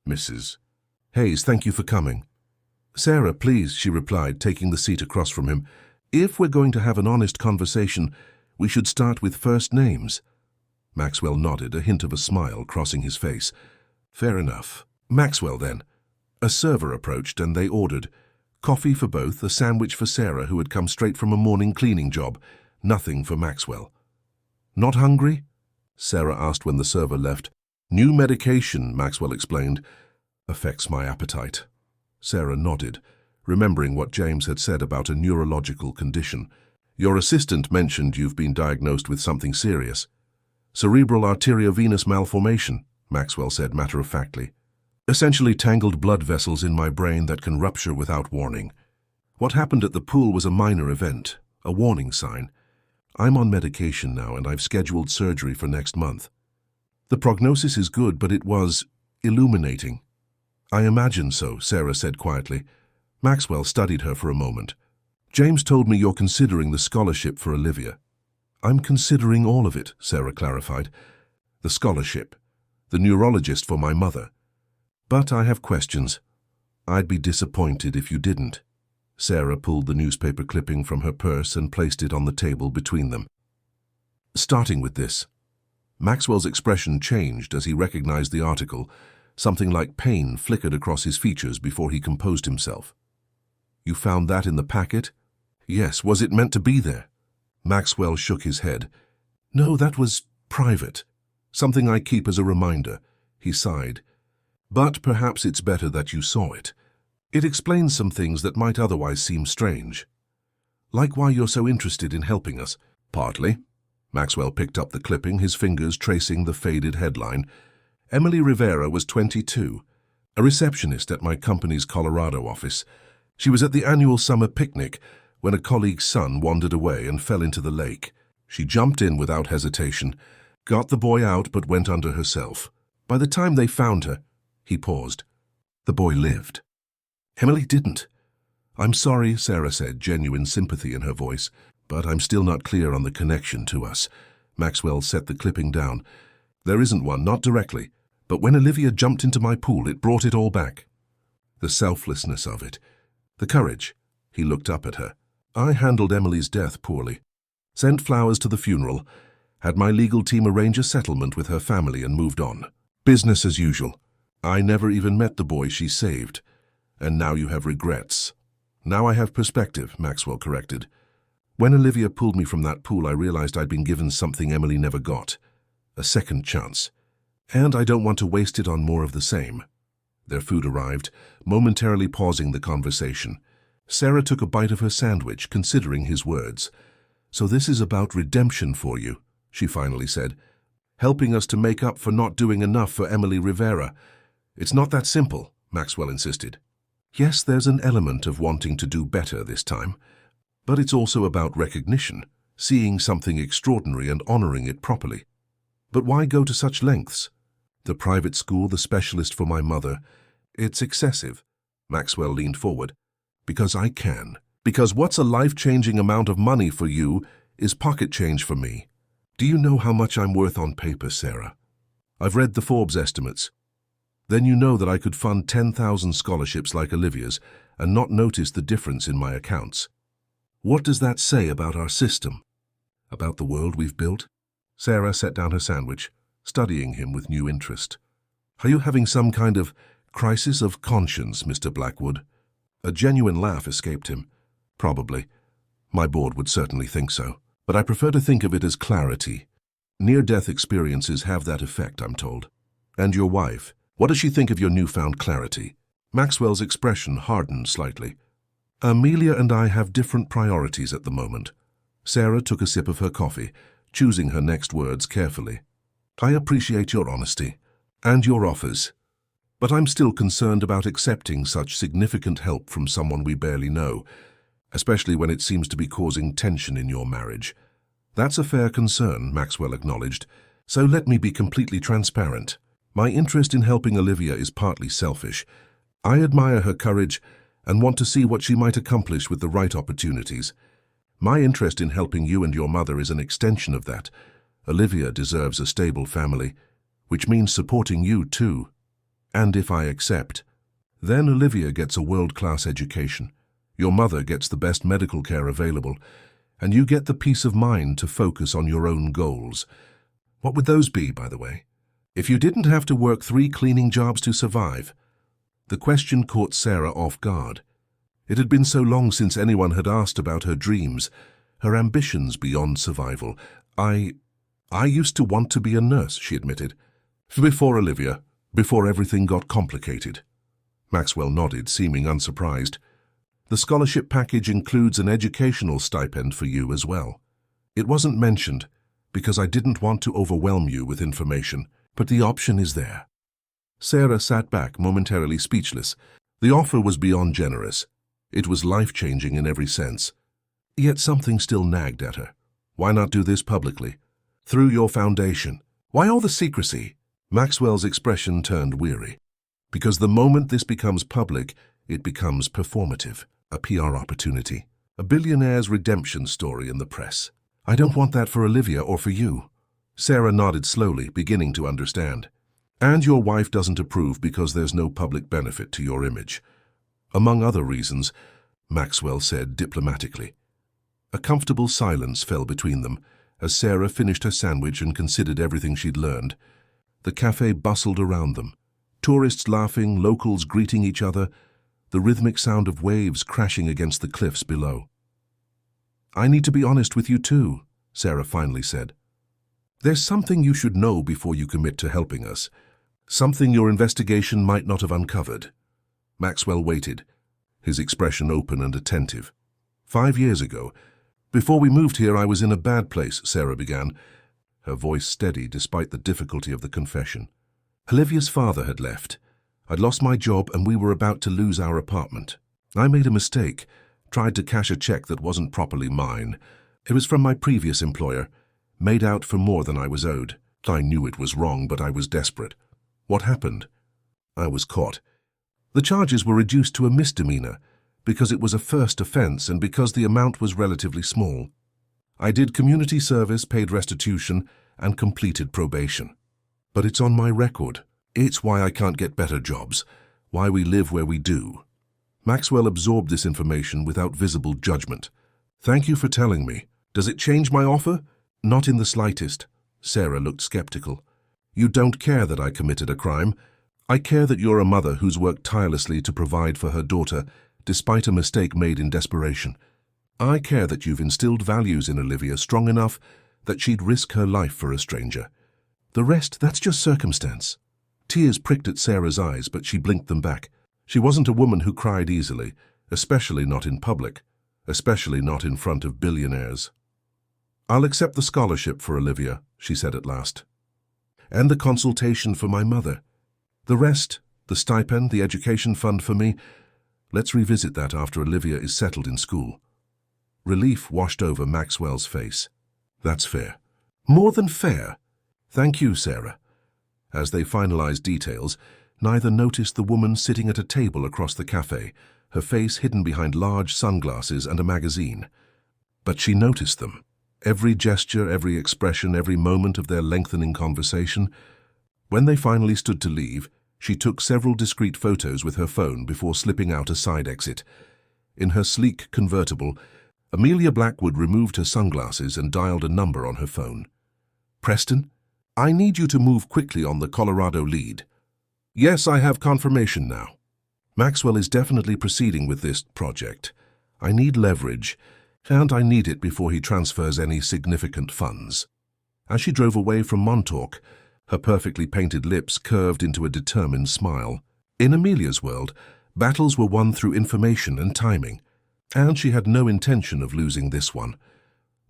"Mrs. Hayes, thank you for coming." "Sarah, please," she replied, taking the seat across from him. "If we're going to have an honest conversation, we should start with first names." Maxwell nodded, a hint of a smile crossing his face. "Fair enough. Maxwell, then." A server approached and they ordered coffee for both, a sandwich for Sarah, who had come straight from a morning cleaning job, nothing for Maxwell. "Not hungry?" Sarah asked when the server left. "New medication," Maxwell explained, "affects my appetite." Sarah nodded, remembering what James had said about a neurological condition. "Your assistant mentioned you've been diagnosed with something serious." "Cerebral arteriovenous malformation," Maxwell said matter-of-factly. "Essentially tangled blood vessels in my brain that can rupture without warning. What happened at the pool was a minor event, a warning sign. I'm on medication now and I've scheduled surgery for next month. The prognosis is good, but it was illuminating." "I imagine so," Sarah said quietly. Maxwell studied her for a moment. "James told me you're considering the scholarship for Olivia." "I'm considering all of it," Sarah clarified. "The scholarship, the neurologist for my mother. But I have questions. I'd be disappointed if you didn't." Sarah pulled the newspaper clipping from her purse and placed it on the table between them. "Starting with this." Maxwell's expression changed as he recognized the article. Something like pain flickered across his features before he composed himself. "You found that in the packet?" "Yes. Was it meant to be there?" Maxwell shook his head. "No, that was private. Something I keep as a reminder." He sighed. "But perhaps it's better that you saw it. It explains some things that might otherwise seem strange." "Like why you're so interested in helping us?" "Partly." Maxwell picked up the clipping, his fingers tracing the faded headline. "Emily Rivera was 22, a receptionist at my company's Colorado office. She was at the annual summer picnic when a colleague's son wandered away and fell into the lake. She jumped in without hesitation, got the boy out but went under herself. By the time they found her," he paused, "the boy lived. Emily didn't." "I'm sorry," Sarah said, genuine sympathy in her voice, "but I'm still not clear on the connection to us." Maxwell set the clipping down. "There isn't one, not directly. But when Olivia jumped into my pool, it brought it all back. The selflessness of it. The courage." He looked up at her. "I handled Emily's death poorly. Sent flowers to the funeral, had my legal team arrange a settlement with her family and moved on. Business as usual. I never even met the boy she saved. And now you have regrets." "Now I have perspective," Maxwell corrected. "When Olivia pulled me from that pool, I realized I'd been given something Emily never got. A second chance. And I don't want to waste it on more of the same." Their food arrived, momentarily pausing the conversation. Sarah took a bite of her sandwich, considering his words. "So this is about redemption for you," she finally said. "Helping us to make up for not doing enough for Emily Rivera. It's not that simple," Maxwell insisted. "Yes, there's an element of wanting to do better this time. But it's also about recognition, seeing something extraordinary and honoring it properly. But why go to such lengths? The private school, the specialist for my mother. It's excessive." Maxwell leaned forward. "Because I can. Because what's a life-changing amount of money for you is pocket change for me. Do you know how much I'm worth on paper, Sarah? I've read the Forbes estimates. Then you know that I could fund 10,000 scholarships like Olivia's and not notice the difference in my accounts. What does that say about our system? About the world we've built?" Sarah set down her sandwich, studying him with new interest. "Are you having some kind of crisis of conscience, Mr. Blackwood?" A genuine laugh escaped him. "Probably. My board would certainly think so. But I prefer to think of it as clarity. Near-death experiences have that effect, I'm told. And your wife, what does she think of your newfound clarity?" Maxwell's expression hardened slightly. "Amelia and I have different priorities at the moment." Sarah took a sip of her coffee, choosing her next words carefully. I appreciate your honesty and your offers, but I'm still concerned about accepting such significant help from someone we barely know, especially when it seems to be causing tension in your marriage. That's a fair concern, Maxwell acknowledged, so let me be completely transparent. My interest in helping Olivia is partly selfish. I admire her courage and want to see what she might accomplish with the right opportunities. My interest in helping you and your mother is an extension of that. Olivia deserves a stable family, which means supporting you too. And if I accept, then Olivia gets a world-class education. Your mother gets the best medical care available, and you get the peace of mind to focus on your own goals. What would those be, by the way? If you didn't have to work 3 cleaning jobs to survive? The question caught Sarah off guard. It had been so long since anyone had asked about her dreams, her ambitions beyond survival. I used to want to be a nurse, she admitted. Before Olivia, before everything got complicated. Maxwell nodded, seeming unsurprised. The scholarship package includes an educational stipend for you as well. It wasn't mentioned because I didn't want to overwhelm you with information, but the option is there. Sarah sat back, momentarily speechless. The offer was beyond generous. It was life-changing in every sense. Yet something still nagged at her. Why not do this publicly? Through your foundation. Why all the secrecy? Maxwell's expression turned weary. Because the moment this becomes public, it becomes performative, a PR opportunity, a billionaire's redemption story in the press. I don't want that for Olivia or for you. Sarah nodded slowly, beginning to understand. And your wife doesn't approve because there's no public benefit to your image. Among other reasons, Maxwell said diplomatically. A comfortable silence fell between them as Sarah finished her sandwich and considered everything she'd learned. The cafe bustled around them. Tourists laughing, locals greeting each other, the rhythmic sound of waves crashing against the cliffs below. I need to be honest with you too, Sarah finally said. There's something you should know before you commit to helping us. Something your investigation might not have uncovered. Maxwell waited, his expression open and attentive. 5 years ago, before we moved here, I was in a bad place, Sarah began, her voice steady despite the difficulty of the confession. Olivia's father had left. I'd lost my job and we were about to lose our apartment. I made a mistake, tried to cash a check that wasn't properly mine. It was from my previous employer, made out for more than I was owed. I knew it was wrong, but I was desperate. What happened? I was caught. The charges were reduced to a misdemeanor because it was a first offense and because the amount was relatively small. I did community service, paid restitution, and completed probation. But it's on my record. It's why I can't get better jobs, why we live where we do. Maxwell absorbed this information without visible judgment. Thank you for telling me. Does it change my offer? Not in the slightest. Sarah looked skeptical. You don't care that I committed a crime. I care that you're a mother who's worked tirelessly to provide for her daughter, despite a mistake made in desperation. I care that you've instilled values in Olivia strong enough that she'd risk her life for a stranger. The rest, that's just circumstance. Tears pricked at Sarah's eyes, but she blinked them back. She wasn't a woman who cried easily, especially not in public, especially not in front of billionaires. I'll accept the scholarship for Olivia, she said at last. And the consultation for my mother. The rest, the stipend, the education fund for me, let's revisit that after Olivia is settled in school. Relief washed over Maxwell's face. That's fair. More than fair. Thank you, Sarah. As they finalized details, neither noticed the woman sitting at a table across the cafe, her face hidden behind large sunglasses and a magazine. But she noticed them. Every gesture, every expression, every moment of their lengthening conversation. When they finally stood to leave, she took several discreet photos with her phone before slipping out a side exit. In her sleek convertible, Amelia Blackwood removed her sunglasses and dialed a number on her phone. Preston, I need you to move quickly on the Colorado lead. Yes, I have confirmation now. Maxwell is definitely proceeding with this project. I need leverage, and I need it before he transfers any significant funds. As she drove away from Montauk, her perfectly painted lips curved into a determined smile. In Amelia's world, battles were won through information and timing, and she had no intention of losing this one.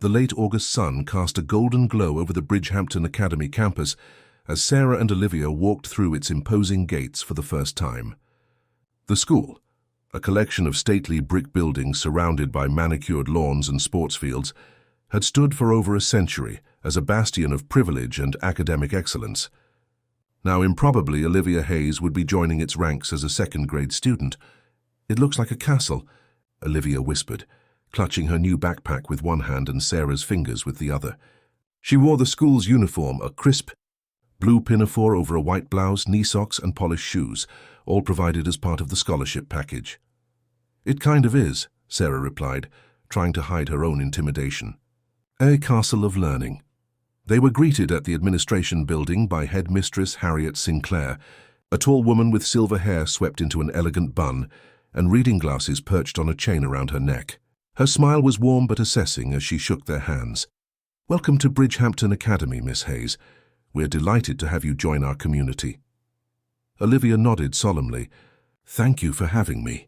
The late August sun cast a golden glow over the Bridgehampton Academy campus as Sarah and Olivia walked through its imposing gates for the first time. The school, a collection of stately brick buildings surrounded by manicured lawns and sports fields, had stood for over a century as a bastion of privilege and academic excellence. Now, improbably, Olivia Hayes would be joining its ranks as a second-grade student. "It looks like a castle," Olivia whispered, clutching her new backpack with one hand and Sarah's fingers with the other. She wore the school's uniform, a crisp blue pinafore over a white blouse, knee socks and polished shoes, all provided as part of the scholarship package. "It kind of is," Sarah replied, trying to hide her own intimidation. "A castle of learning." They were greeted at the administration building by Headmistress Harriet Sinclair, a tall woman with silver hair swept into an elegant bun and reading glasses perched on a chain around her neck. Her smile was warm but assessing as she shook their hands. "Welcome to Bridgehampton Academy, Miss Hayes. We're delighted to have you join our community." Olivia nodded solemnly. "Thank you for having me."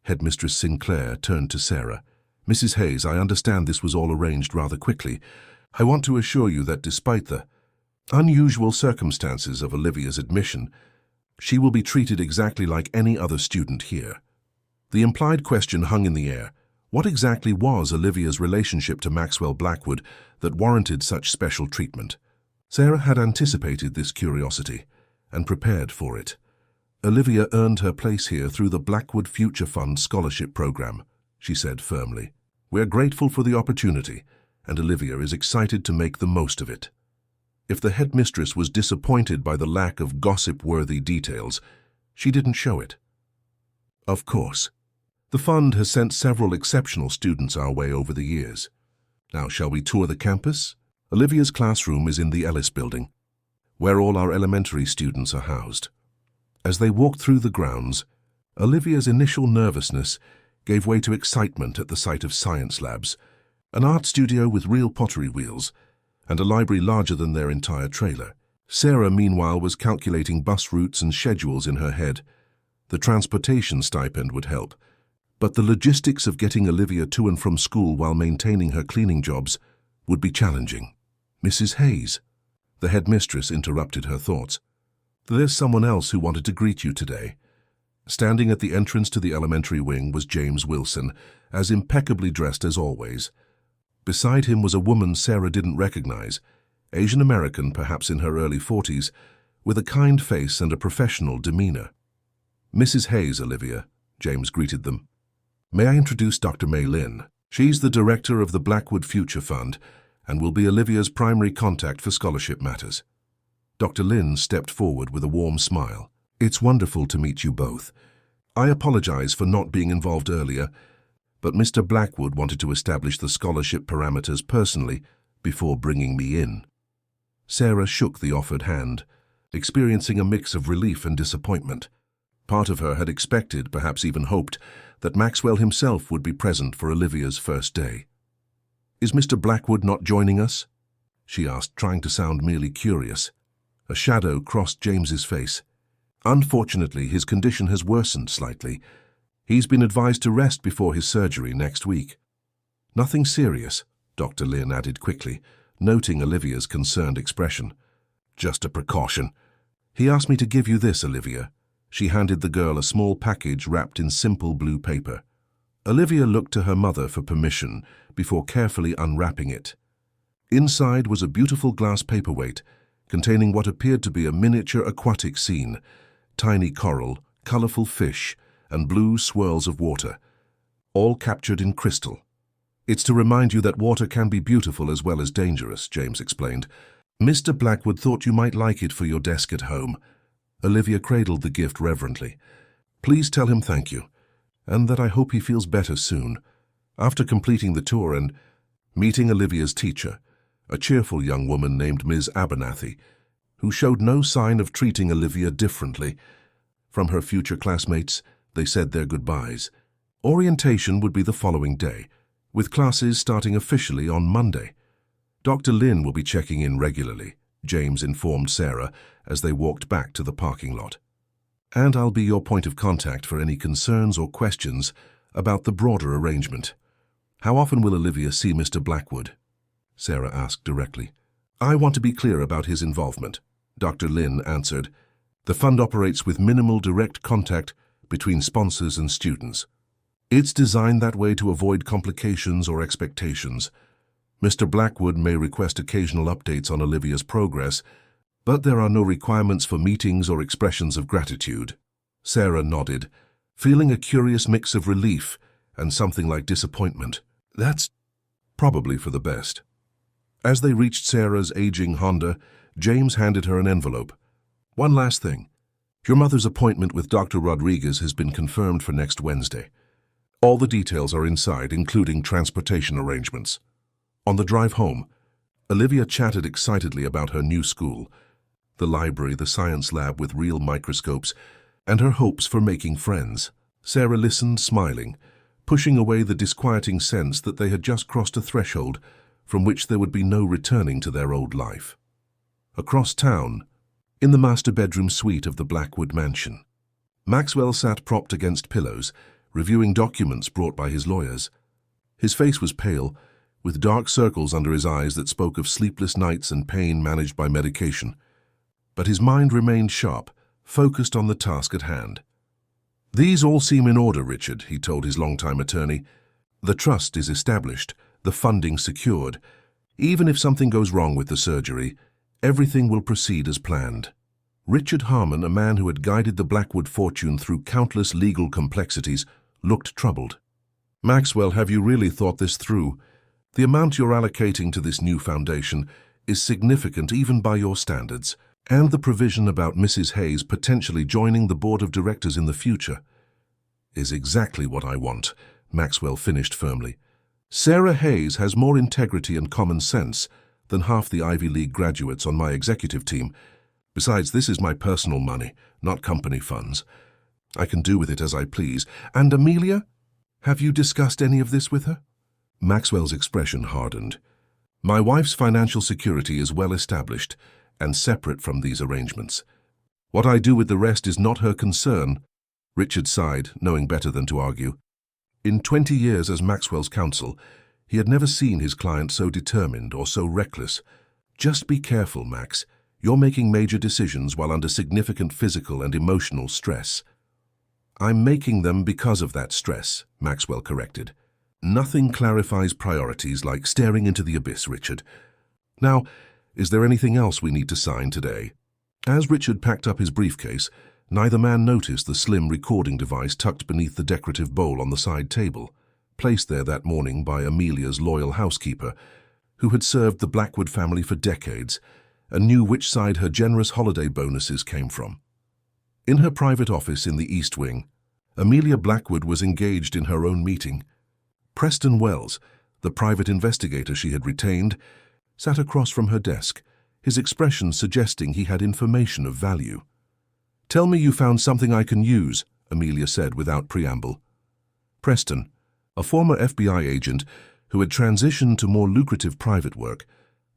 Headmistress Sinclair turned to Sarah. "Mrs. Hayes, I understand this was all arranged rather quickly. I want to assure you that despite the unusual circumstances of Olivia's admission, she will be treated exactly like any other student here." The implied question hung in the air. What exactly was Olivia's relationship to Maxwell Blackwood that warranted such special treatment? Sarah had anticipated this curiosity and prepared for it. "Olivia earned her place here through the Blackwood Future Fund scholarship program," she said firmly. "We're grateful for the opportunity, and Olivia is excited to make the most of it." If the headmistress was disappointed by the lack of gossip-worthy details, she didn't show it. "Of course. The fund has sent several exceptional students our way over the years. Now, shall we tour the campus? Olivia's classroom is in the Ellis Building, where all our elementary students are housed." As they walked through the grounds, Olivia's initial nervousness gave way to excitement at the sight of science labs, an art studio with real pottery wheels, and a library larger than their entire trailer. Sarah, meanwhile, was calculating bus routes and schedules in her head. The transportation stipend would help, but the logistics of getting Olivia to and from school while maintaining her cleaning jobs would be challenging. "Mrs. Hayes," the headmistress interrupted her thoughts. "There's someone else who wanted to greet you today." Standing at the entrance to the elementary wing was James Wilson, as impeccably dressed as always. Beside him was a woman Sarah didn't recognize, Asian American, perhaps in her early 40s, with a kind face and a professional demeanor. "Mrs. Hayes, Olivia," James greeted them. "May I introduce Dr. Mei Lin? She's the director of the Blackwood Future Fund and will be Olivia's primary contact for scholarship matters." Dr. Lin stepped forward with a warm smile. "It's wonderful to meet you both. I apologize for not being involved earlier, but Mr. Blackwood wanted to establish the scholarship parameters personally before bringing me in." Sarah shook the offered hand, experiencing a mix of relief and disappointment. Part of her had expected, perhaps even hoped, that Maxwell himself would be present for Olivia's first day. "Is Mr. Blackwood not joining us?" she asked, trying to sound merely curious. A shadow crossed James's face. "Unfortunately, his condition has worsened slightly. He's been advised to rest before his surgery next week." "Nothing serious," Dr. Lin added quickly, noting Olivia's concerned expression. "Just a precaution. He asked me to give you this, Olivia." She handed the girl a small package wrapped in simple blue paper. Olivia looked to her mother for permission before carefully unwrapping it. Inside was a beautiful glass paperweight containing what appeared to be a miniature aquatic scene, tiny coral, colorful fish, and blue swirls of water, all captured in crystal. "It's to remind you that water can be beautiful as well as dangerous," James explained. "Mr. Blackwood thought you might like it for your desk at home." Olivia cradled the gift reverently. "Please tell him thank you, and that I hope he feels better soon." After completing the tour and meeting Olivia's teacher, a cheerful young woman named Ms. Abernathy, who showed no sign of treating Olivia differently from her future classmates, they said their goodbyes. Orientation would be the following day, with classes starting officially on Monday. Dr. Lin will be checking in regularly, James informed Sarah as they walked back to the parking lot. "And I'll be your point of contact for any concerns or questions about the broader arrangement." How often will Olivia see Mr. Blackwood? Sarah asked directly. I want to be clear about his involvement, Dr. Lin answered. The fund operates with minimal direct contact between sponsors and students. It's designed that way to avoid complications or expectations. Mr. Blackwood may request occasional updates on Olivia's progress, but there are no requirements for meetings or expressions of gratitude. Sarah nodded, feeling a curious mix of relief and something like disappointment. That's probably for the best. As they reached Sarah's aging Honda, James handed her an envelope. One last thing. Your mother's appointment with Dr. Rodriguez has been confirmed for next Wednesday. All the details are inside, including transportation arrangements. On the drive home, Olivia chatted excitedly about her new school, the library, the science lab with real microscopes, and her hopes for making friends. Sarah listened, smiling, pushing away the disquieting sense that they had just crossed a threshold from which there would be no returning to their old life. Across town, in the master bedroom suite of the Blackwood mansion, Maxwell sat propped against pillows, reviewing documents brought by his lawyers. His face was pale, with dark circles under his eyes that spoke of sleepless nights and pain managed by medication. But his mind remained sharp, focused on the task at hand. These all seem in order, Richard, he told his longtime attorney. The trust is established, the funding secured. Even if something goes wrong with the surgery, everything will proceed as planned. Richard Harmon, a man who had guided the Blackwood fortune through countless legal complexities, looked troubled. Maxwell, have you really thought this through? The amount you're allocating to this new foundation is significant even by your standards, and the provision about Mrs. Hayes potentially joining the board of directors in the future is exactly what I want, Maxwell finished firmly. Sarah Hayes has more integrity and common sense than half the Ivy League graduates on my executive team. Besides, this is my personal money, not company funds. I can do with it as I please. And Amelia? Have you discussed any of this with her? Maxwell's expression hardened. My wife's financial security is well established and separate from these arrangements. What I do with the rest is not her concern. Richard sighed, knowing better than to argue. In 20 years as Maxwell's counsel, he had never seen his client so determined or so reckless. Just be careful, Max. You're making major decisions while under significant physical and emotional stress. I'm making them because of that stress, Maxwell corrected. Nothing clarifies priorities like staring into the abyss, Richard. Now, is there anything else we need to sign today? As Richard packed up his briefcase, neither man noticed the slim recording device tucked beneath the decorative bowl on the side table, placed there that morning by Amelia's loyal housekeeper, who had served the Blackwood family for decades and knew which side her generous holiday bonuses came from. In her private office in the East Wing, Amelia Blackwood was engaged in her own meeting. Preston Wells, the private investigator she had retained, sat across from her desk, his expression suggesting he had information of value. Tell me you found something I can use, Amelia said without preamble. Preston, a former FBI agent who had transitioned to more lucrative private work,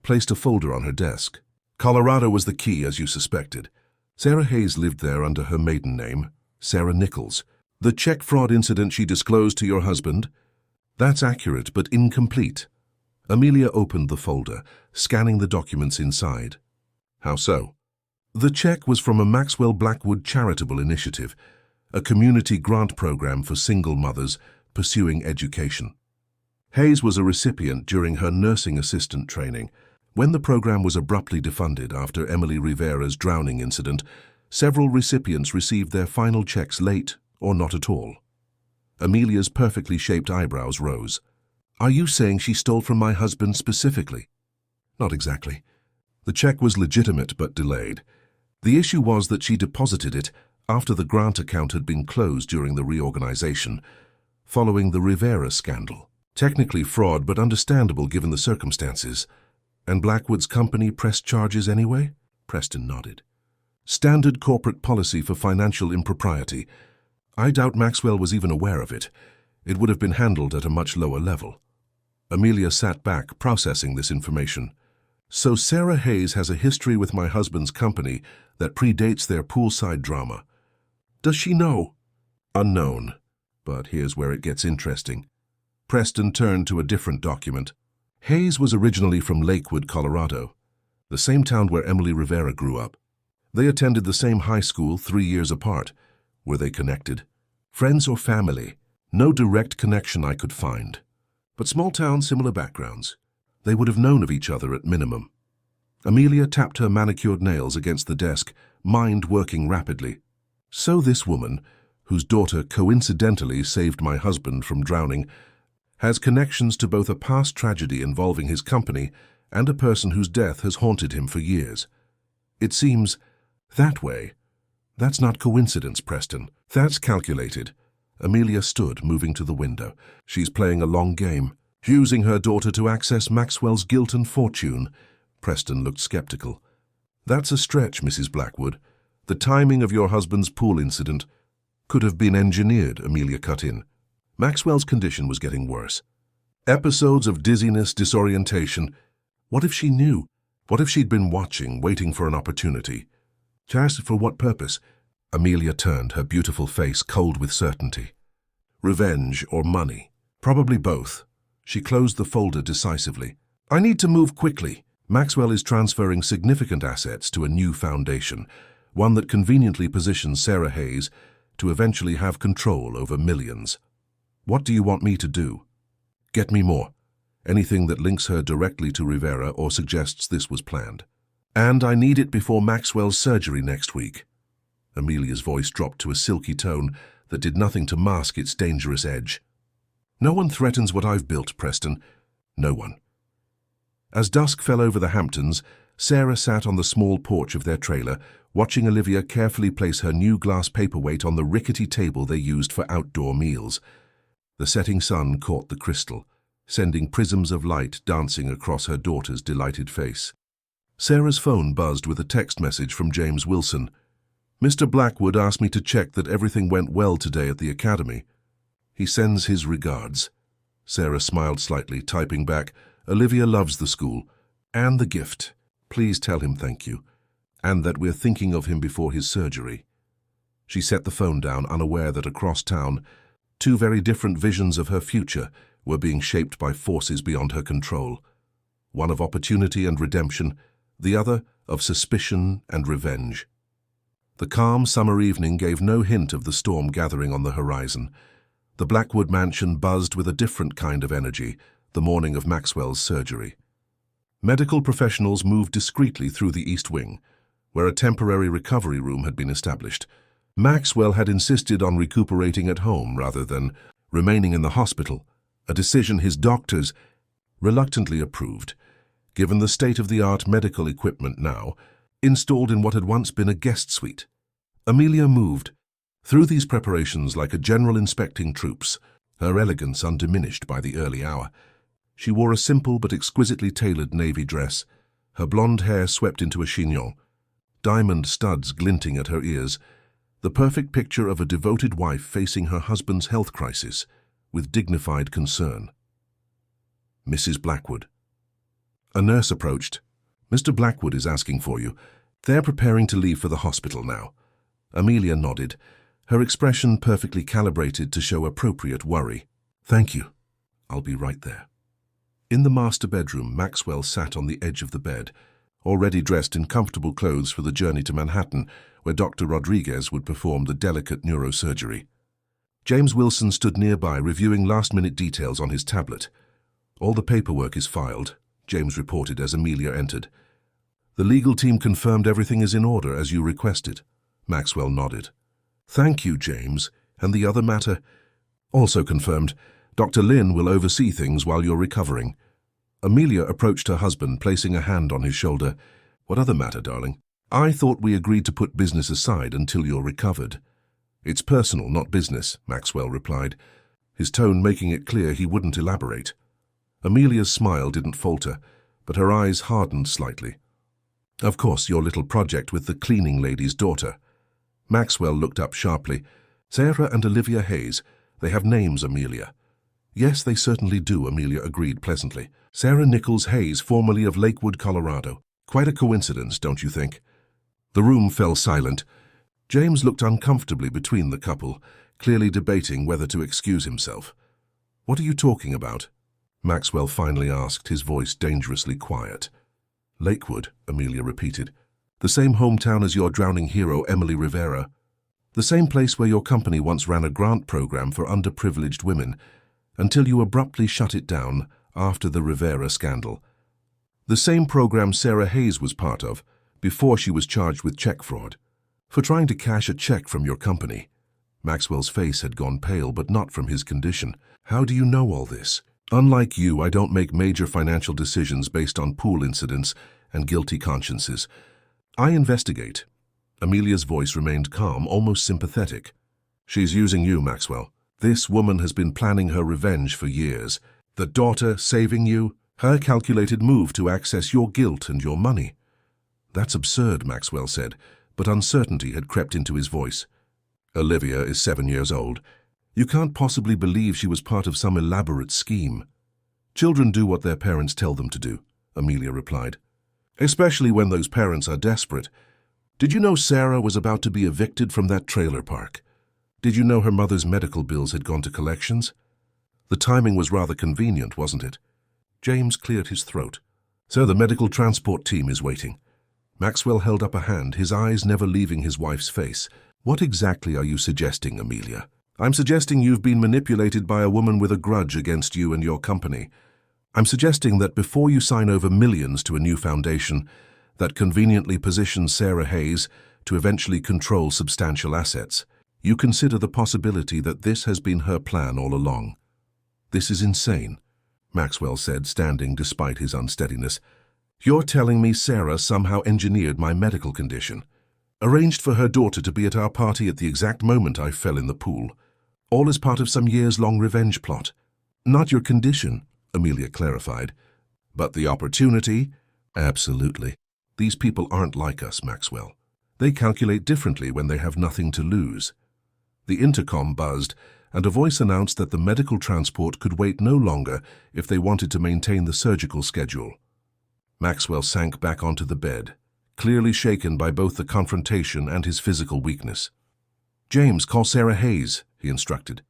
placed a folder on her desk. Colorado was the key, as you suspected. Sarah Hayes lived there under her maiden name, Sarah Nichols. The check fraud incident she disclosed to your husband? That's accurate, but incomplete. Amelia opened the folder, scanning the documents inside. How so? The check was from a Maxwell Blackwood charitable initiative, a community grant program for single mothers pursuing education. Hayes was a recipient during her nursing assistant training. When the program was abruptly defunded after Emily Rivera's drowning incident, several recipients received their final checks late or not at all. Amelia's perfectly shaped eyebrows rose. Are you saying she stole from my husband specifically? Not exactly. The check was legitimate but delayed. The issue was that she deposited it after the grant account had been closed during the reorganization, following the Rivera scandal. Technically fraud, but understandable given the circumstances. And Blackwood's company pressed charges anyway? Preston nodded. Standard corporate policy for financial impropriety. I doubt Maxwell was even aware of it. It would have been handled at a much lower level. Amelia sat back, processing this information. So Sarah Hayes has a history with my husband's company that predates their poolside drama. Does she know? Unknown. But here's where it gets interesting. Preston turned to a different document. Hayes was originally from Lakewood, Colorado, the same town where Emily Rivera grew up. They attended the same high school 3 years apart. Were they connected? Friends or family? No direct connection I could find. But small town, similar backgrounds. They would have known of each other at minimum. Amelia tapped her manicured nails against the desk, mind working rapidly. So this woman, whose daughter coincidentally saved my husband from drowning, has connections to both a past tragedy involving his company and a person whose death has haunted him for years. It seems that way. That's not coincidence, Preston. That's calculated. Amelia stood, moving to the window. She's playing a long game, using her daughter to access Maxwell's guilt and fortune. Preston looked skeptical. That's a stretch, Mrs. Blackwood. The timing of your husband's pool incident could have been engineered, Amelia cut in. Maxwell's condition was getting worse. Episodes of dizziness, disorientation. What if she knew? What if she'd been watching, waiting for an opportunity? Just for what purpose? Amelia turned, her beautiful face cold with certainty. Revenge or money? Probably both. She closed the folder decisively. I need to move quickly. Maxwell is transferring significant assets to a new foundation, one that conveniently positions Sarah Hayes to eventually have control over millions. What do you want me to do? Get me more. Anything that links her directly to Rivera or suggests this was planned. And I need it before Maxwell's surgery next week. Amelia's voice dropped to a silky tone that did nothing to mask its dangerous edge. No one threatens what I've built, Preston. No one. As dusk fell over the Hamptons, Sarah sat on the small porch of their trailer, watching Olivia carefully place her new glass paperweight on the rickety table they used for outdoor meals. The setting sun caught the crystal, sending prisms of light dancing across her daughter's delighted face. Sarah's phone buzzed with a text message from James Wilson. Mr. Blackwood asked me to check that everything went well today at the academy. He sends his regards. Sarah smiled slightly, typing back, Olivia loves the school and the gift. Please tell him thank you, and that we're thinking of him before his surgery. She set the phone down, unaware that across town, two very different visions of her future were being shaped by forces beyond her control. One of opportunity and redemption, the other of suspicion and revenge. The calm summer evening gave no hint of the storm gathering on the horizon. The Blackwood mansion buzzed with a different kind of energy the morning of Maxwell's surgery. Medical professionals moved discreetly through the East Wing, where a temporary recovery room had been established. Maxwell had insisted on recuperating at home rather than remaining in the hospital, a decision his doctors reluctantly approved, given the state-of-the-art medical equipment now installed in what had once been a guest suite. Amelia moved through these preparations like a general inspecting troops, her elegance undiminished by the early hour. She wore a simple but exquisitely tailored navy dress, her blonde hair swept into a chignon, diamond studs glinting at her ears, the perfect picture of a devoted wife facing her husband's health crisis with dignified concern. Mrs. Blackwood. A nurse approached. Mr. Blackwood is asking for you. They're preparing to leave for the hospital now. Amelia nodded, her expression perfectly calibrated to show appropriate worry. Thank you. I'll be right there. In the master bedroom, Maxwell sat on the edge of the bed, already dressed in comfortable clothes for the journey to Manhattan, where Dr. Rodriguez would perform the delicate neurosurgery. James Wilson stood nearby, reviewing last-minute details on his tablet. All the paperwork is filed, James reported as Amelia entered. The legal team confirmed everything is in order as you requested. Maxwell nodded. Thank you, James. And the other matter? Also confirmed. Dr. Lin will oversee things while you're recovering. Amelia approached her husband, placing a hand on his shoulder. What other matter, darling? I thought we agreed to put business aside until you're recovered. It's personal, not business, Maxwell replied, his tone making it clear he wouldn't elaborate. Amelia's smile didn't falter, but her eyes hardened slightly. Of course, your little project with the cleaning lady's daughter. Maxwell looked up sharply. Sarah and Olivia Hayes. They have names, Amelia. Yes, they certainly do, Amelia agreed pleasantly. Sarah Nichols Hayes, formerly of Lakewood, Colorado. Quite a coincidence, don't you think? The room fell silent. James looked uncomfortably between the couple, clearly debating whether to excuse himself. What are you talking about? Maxwell finally asked, his voice dangerously quiet. Lakewood, Amelia repeated. The same hometown as your drowning hero, Emily Rivera. The same place where your company once ran a grant program for underprivileged women, until you abruptly shut it down after the Rivera scandal. The same program Sarah Hayes was part of, before she was charged with check fraud, for trying to cash a check from your company. Maxwell's face had gone pale, but not from his condition. How do you know all this? Unlike you, I don't make major financial decisions based on pool incidents and guilty consciences. I investigate. Amelia's voice remained calm, almost sympathetic. She's using you, Maxwell. This woman has been planning her revenge for years. The daughter saving you, her calculated move to access your guilt and your money. That's absurd, Maxwell said, but uncertainty had crept into his voice. Olivia is 7 years old. You can't possibly believe she was part of some elaborate scheme. Children do what their parents tell them to do, Amelia replied. Especially when those parents are desperate. Did you know Sarah was about to be evicted from that trailer park? Did you know her mother's medical bills had gone to collections? The timing was rather convenient, wasn't it? James cleared his throat. So the medical transport team is waiting. Maxwell held up a hand, his eyes never leaving his wife's face. What exactly are you suggesting, Amelia? I'm suggesting you've been manipulated by a woman with a grudge against you and your company. I'm suggesting that before you sign over millions to a new foundation that conveniently positions Sarah Hayes to eventually control substantial assets, you consider the possibility that this has been her plan all along. This is insane, Maxwell said, standing despite his unsteadiness. You're telling me Sarah somehow engineered my medical condition, arranged for her daughter to be at our party at the exact moment I fell in the pool, all as part of some years-long revenge plot. Not your condition, Amelia clarified, but the opportunity? Absolutely. These people aren't like us, Maxwell. They calculate differently when they have nothing to lose. The intercom buzzed, and a voice announced that the medical transport could wait no longer if they wanted to maintain the surgical schedule. Maxwell sank back onto the bed, clearly shaken by both the confrontation and his physical weakness. James, call Sarah Hayes, he instructed.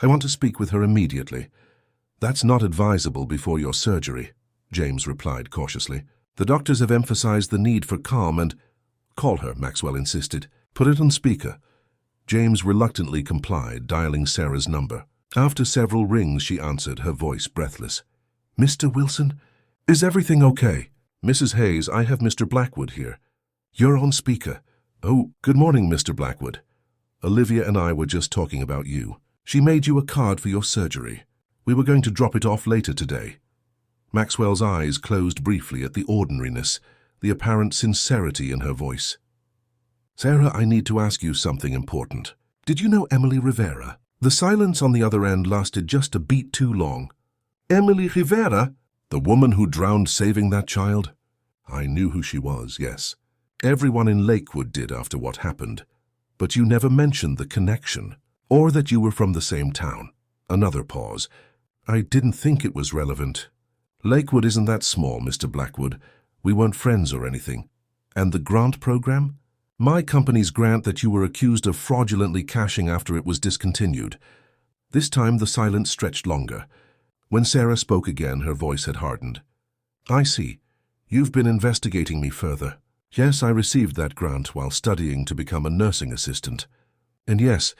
I want to speak with her immediately. That's not advisable before your surgery, James replied cautiously. The doctors have emphasized the need for calm and— Call her, Maxwell insisted. Put it on speaker. James reluctantly complied, dialing Sarah's number. After several rings, she answered, her voice breathless. Mr. Wilson? Is everything okay? Mrs. Hayes, I have Mr. Blackwood here. You're on speaker. Oh, good morning, Mr. Blackwood. Olivia and I were just talking about you. She made you a card for your surgery. We were going to drop it off later today. Maxwell's eyes closed briefly at the ordinariness, the apparent sincerity in her voice. Sarah, I need to ask you something important. Did you know Emily Rivera? The silence on the other end lasted just a beat too long. Emily Rivera? The woman who drowned saving that child? I knew who she was, yes. Everyone in Lakewood did after what happened. But you never mentioned the connection, or that you were from the same town. Another pause. I didn't think it was relevant. Lakewood isn't that small, Mr. Blackwood. We weren't friends or anything. And the grant program? My company's grant that you were accused of fraudulently cashing after it was discontinued. This time the silence stretched longer. When Sarah spoke again, her voice had hardened. I see. You've been investigating me further. Yes, I received that grant while studying to become a nursing assistant. And yes,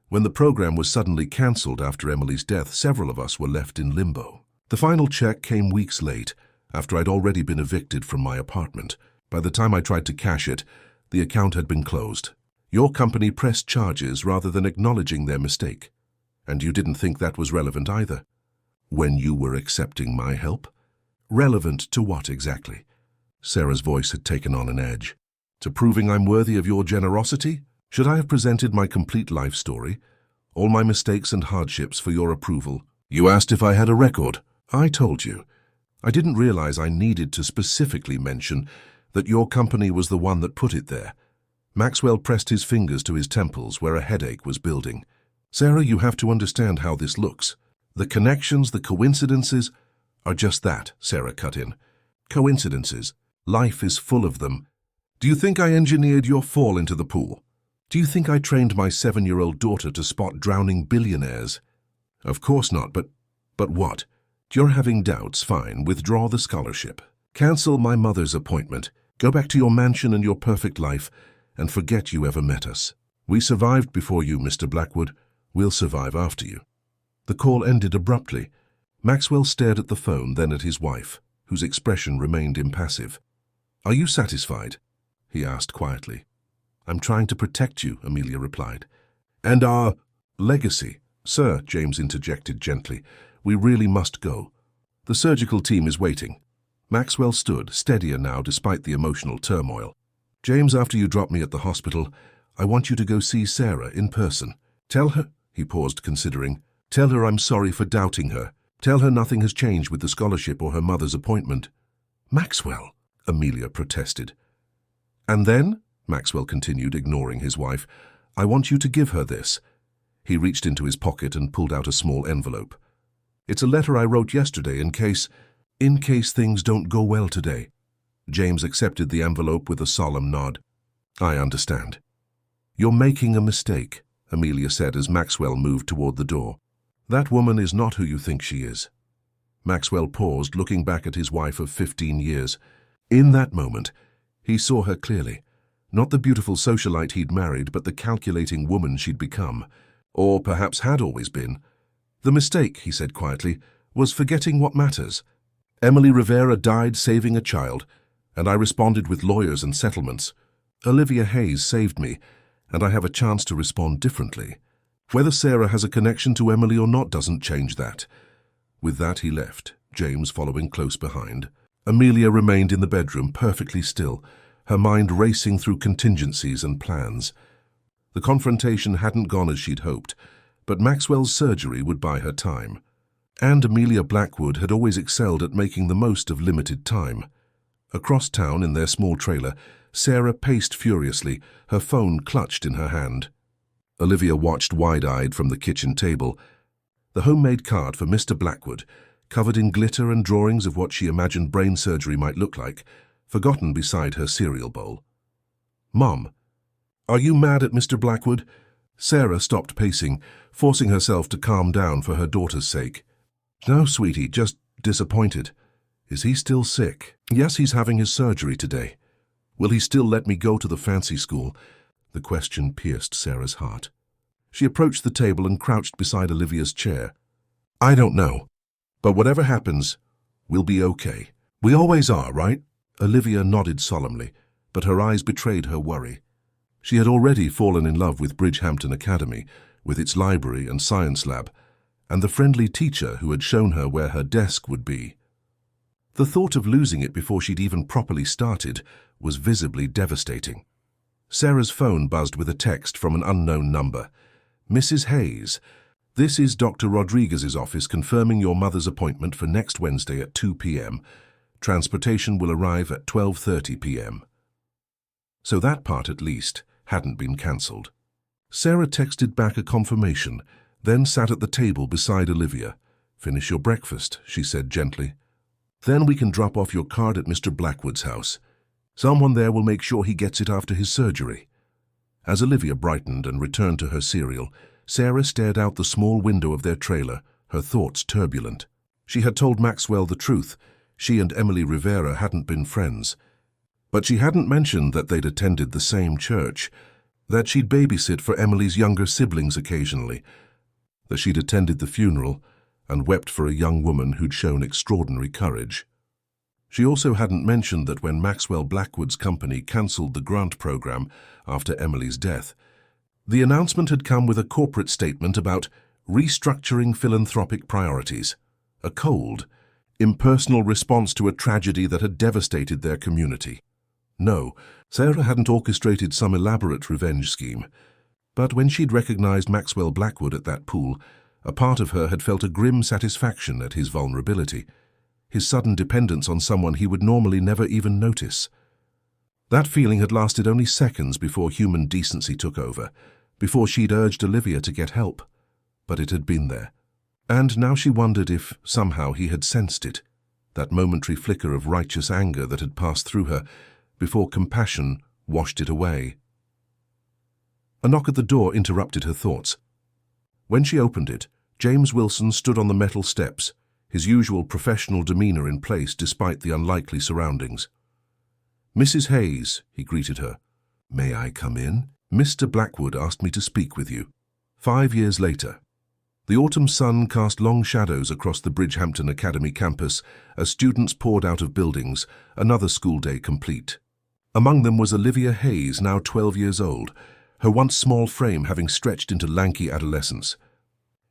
when the program was suddenly cancelled after Emily's death, several of us were left in limbo. The final check came weeks late, after I'd already been evicted from my apartment. By the time I tried to cash it, the account had been closed. Your company pressed charges rather than acknowledging their mistake. And you didn't think that was relevant either. When you were accepting my help? Relevant to what exactly? Sarah's voice had taken on an edge. To proving I'm worthy of your generosity? Should I have presented my complete life story, all my mistakes and hardships for your approval? You asked if I had a record. I told you. I didn't realize I needed to specifically mention that your company was the one that put it there. Maxwell pressed his fingers to his temples where a headache was building. Sarah, you have to understand how this looks. The connections, the coincidences are just that, Sarah cut in. Coincidences. Life is full of them. Do you think I engineered your fall into the pool? Do you think I trained my 7-year-old daughter to spot drowning billionaires? Of course not, but But what? You're having doubts, fine, withdraw the scholarship. Cancel my mother's appointment. Go back to your mansion and your perfect life, and forget you ever met us. We survived before you, Mr. Blackwood. We'll survive after you. The call ended abruptly. Maxwell stared at the phone, then at his wife, whose expression remained impassive. Are you satisfied? He asked quietly. I'm trying to protect you, Amelia replied. And our legacy? Sir, James interjected gently, we really must go. The surgical team is waiting. Maxwell stood, steadier now despite the emotional turmoil. James, after you drop me at the hospital, I want you to go see Sarah in person. Tell her, he paused considering, tell her I'm sorry for doubting her. Tell her nothing has changed with the scholarship or her mother's appointment. Maxwell, Amelia protested. And then, Maxwell continued, ignoring his wife, I want you to give her this. He reached into his pocket and pulled out a small envelope. It's a letter I wrote yesterday in case things don't go well today. James accepted the envelope with a solemn nod. I understand. You're making a mistake, Amelia said as Maxwell moved toward the door. That woman is not who you think she is. Maxwell paused, looking back at his wife of 15 years. In that moment, he saw her clearly. Not the beautiful socialite he'd married, but the calculating woman she'd become. Or perhaps had always been. The mistake, he said quietly, was forgetting what matters. Emily Rivera died saving a child, and I responded with lawyers and settlements. Olivia Hayes saved me, and I have a chance to respond differently. Whether Sarah has a connection to Emily or not doesn't change that. With that he left, James following close behind. Amelia remained in the bedroom, perfectly still, her mind racing through contingencies and plans. The confrontation hadn't gone as she'd hoped, but Maxwell's surgery would buy her time. And Amelia Blackwood had always excelled at making the most of limited time. Across town in their small trailer, Sarah paced furiously, her phone clutched in her hand. Olivia watched wide-eyed from the kitchen table. The homemade card for Mr. Blackwood, covered in glitter and drawings of what she imagined brain surgery might look like, forgotten beside her cereal bowl. Mom, are you mad at Mr. Blackwood? Sarah stopped pacing, forcing herself to calm down for her daughter's sake. No, sweetie, just disappointed. Is he still sick? Yes, he's having his surgery today. Will he still let me go to the fancy school? The question pierced Sarah's heart. She approached the table and crouched beside Olivia's chair. I don't know, but whatever happens, we'll be okay. We always are, right? Olivia nodded solemnly, but her eyes betrayed her worry. She had already fallen in love with Bridgehampton Academy, with its library and science lab, and the friendly teacher who had shown her where her desk would be. The thought of losing it before she'd even properly started was visibly devastating. Sarah's phone buzzed with a text from an unknown number. Mrs. Hayes, this is Dr. Rodriguez's office confirming your mother's appointment for next Wednesday at 2 p.m. Transportation will arrive at 12:30 p.m. So that part, at least, hadn't been cancelled. Sarah texted back a confirmation, then sat at the table beside Olivia. Finish your breakfast, she said gently. Then we can drop off your card at Mr. Blackwood's house. Someone there will make sure he gets it after his surgery. As Olivia brightened and returned to her cereal, Sarah stared out the small window of their trailer, her thoughts turbulent. She had told Maxwell the truth. She and Emily Rivera hadn't been friends. But she hadn't mentioned that they'd attended the same church, that she'd babysit for Emily's younger siblings occasionally, that she'd attended the funeral and wept for a young woman who'd shown extraordinary courage. She also hadn't mentioned that when Maxwell Blackwood's company cancelled the grant program after Emily's death, the announcement had come with a corporate statement about restructuring philanthropic priorities, a cold, impersonal response to a tragedy that had devastated their community. No, Sarah hadn't orchestrated some elaborate revenge scheme, but when she'd recognized Maxwell Blackwood at that pool, a part of her had felt a grim satisfaction at his vulnerability, his sudden dependence on someone he would normally never even notice. That feeling had lasted only seconds before human decency took over, before she'd urged Olivia to get help. But it had been there. And now she wondered if, somehow, he had sensed it, that momentary flicker of righteous anger that had passed through her, before compassion washed it away. A knock at the door interrupted her thoughts. When she opened it, James Wilson stood on the metal steps, his usual professional demeanor in place despite the unlikely surroundings. "Mrs. Hayes," he greeted her. "May I come in?" "Mr. Blackwood asked me to speak with you." 5 years later. The autumn sun cast long shadows across the Bridgehampton Academy campus as students poured out of buildings, another school day complete. Among them was Olivia Hayes, now 12 years old, her once small frame having stretched into lanky adolescence.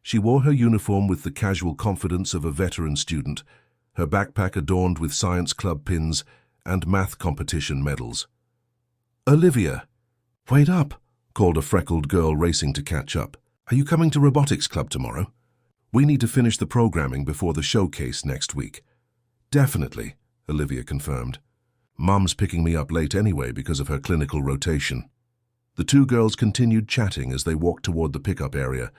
She wore her uniform with the casual confidence of a veteran student, her backpack adorned with science club pins and math competition medals. "Olivia!" "Wait up!" called a freckled girl racing to catch up. "Are you coming to robotics club tomorrow? We need to finish the programming before the showcase next week." "Definitely," Olivia confirmed. "Mum's picking me up late anyway because of her clinical rotation." The two girls continued chatting as they walked toward the pickup area,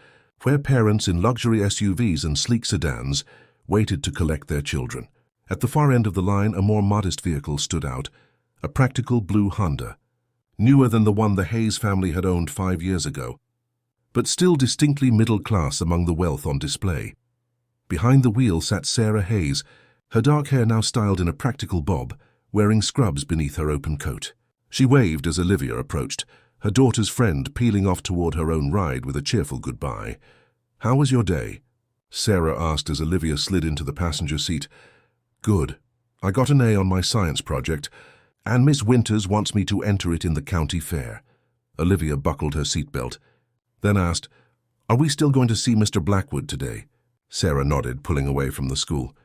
where parents in luxury SUVs and sleek sedans waited to collect their children. At the far end of the line, a more modest vehicle stood out, a practical blue Honda, newer than the one the Hayes family had owned 5 years ago, but still distinctly middle class among the wealth on display. Behind the wheel sat Sarah Hayes, her dark hair now styled in a practical bob, wearing scrubs beneath her open coat. She waved as Olivia approached, her daughter's friend peeling off toward her own ride with a cheerful goodbye. "How was your day?" Sarah asked as Olivia slid into the passenger seat. "Good. I got an A on my science project, and Miss Winters wants me to enter it in the county fair." Olivia buckled her seatbelt, then asked, "Are we still going to see Mr. Blackwood today?" Sarah nodded, pulling away from the school.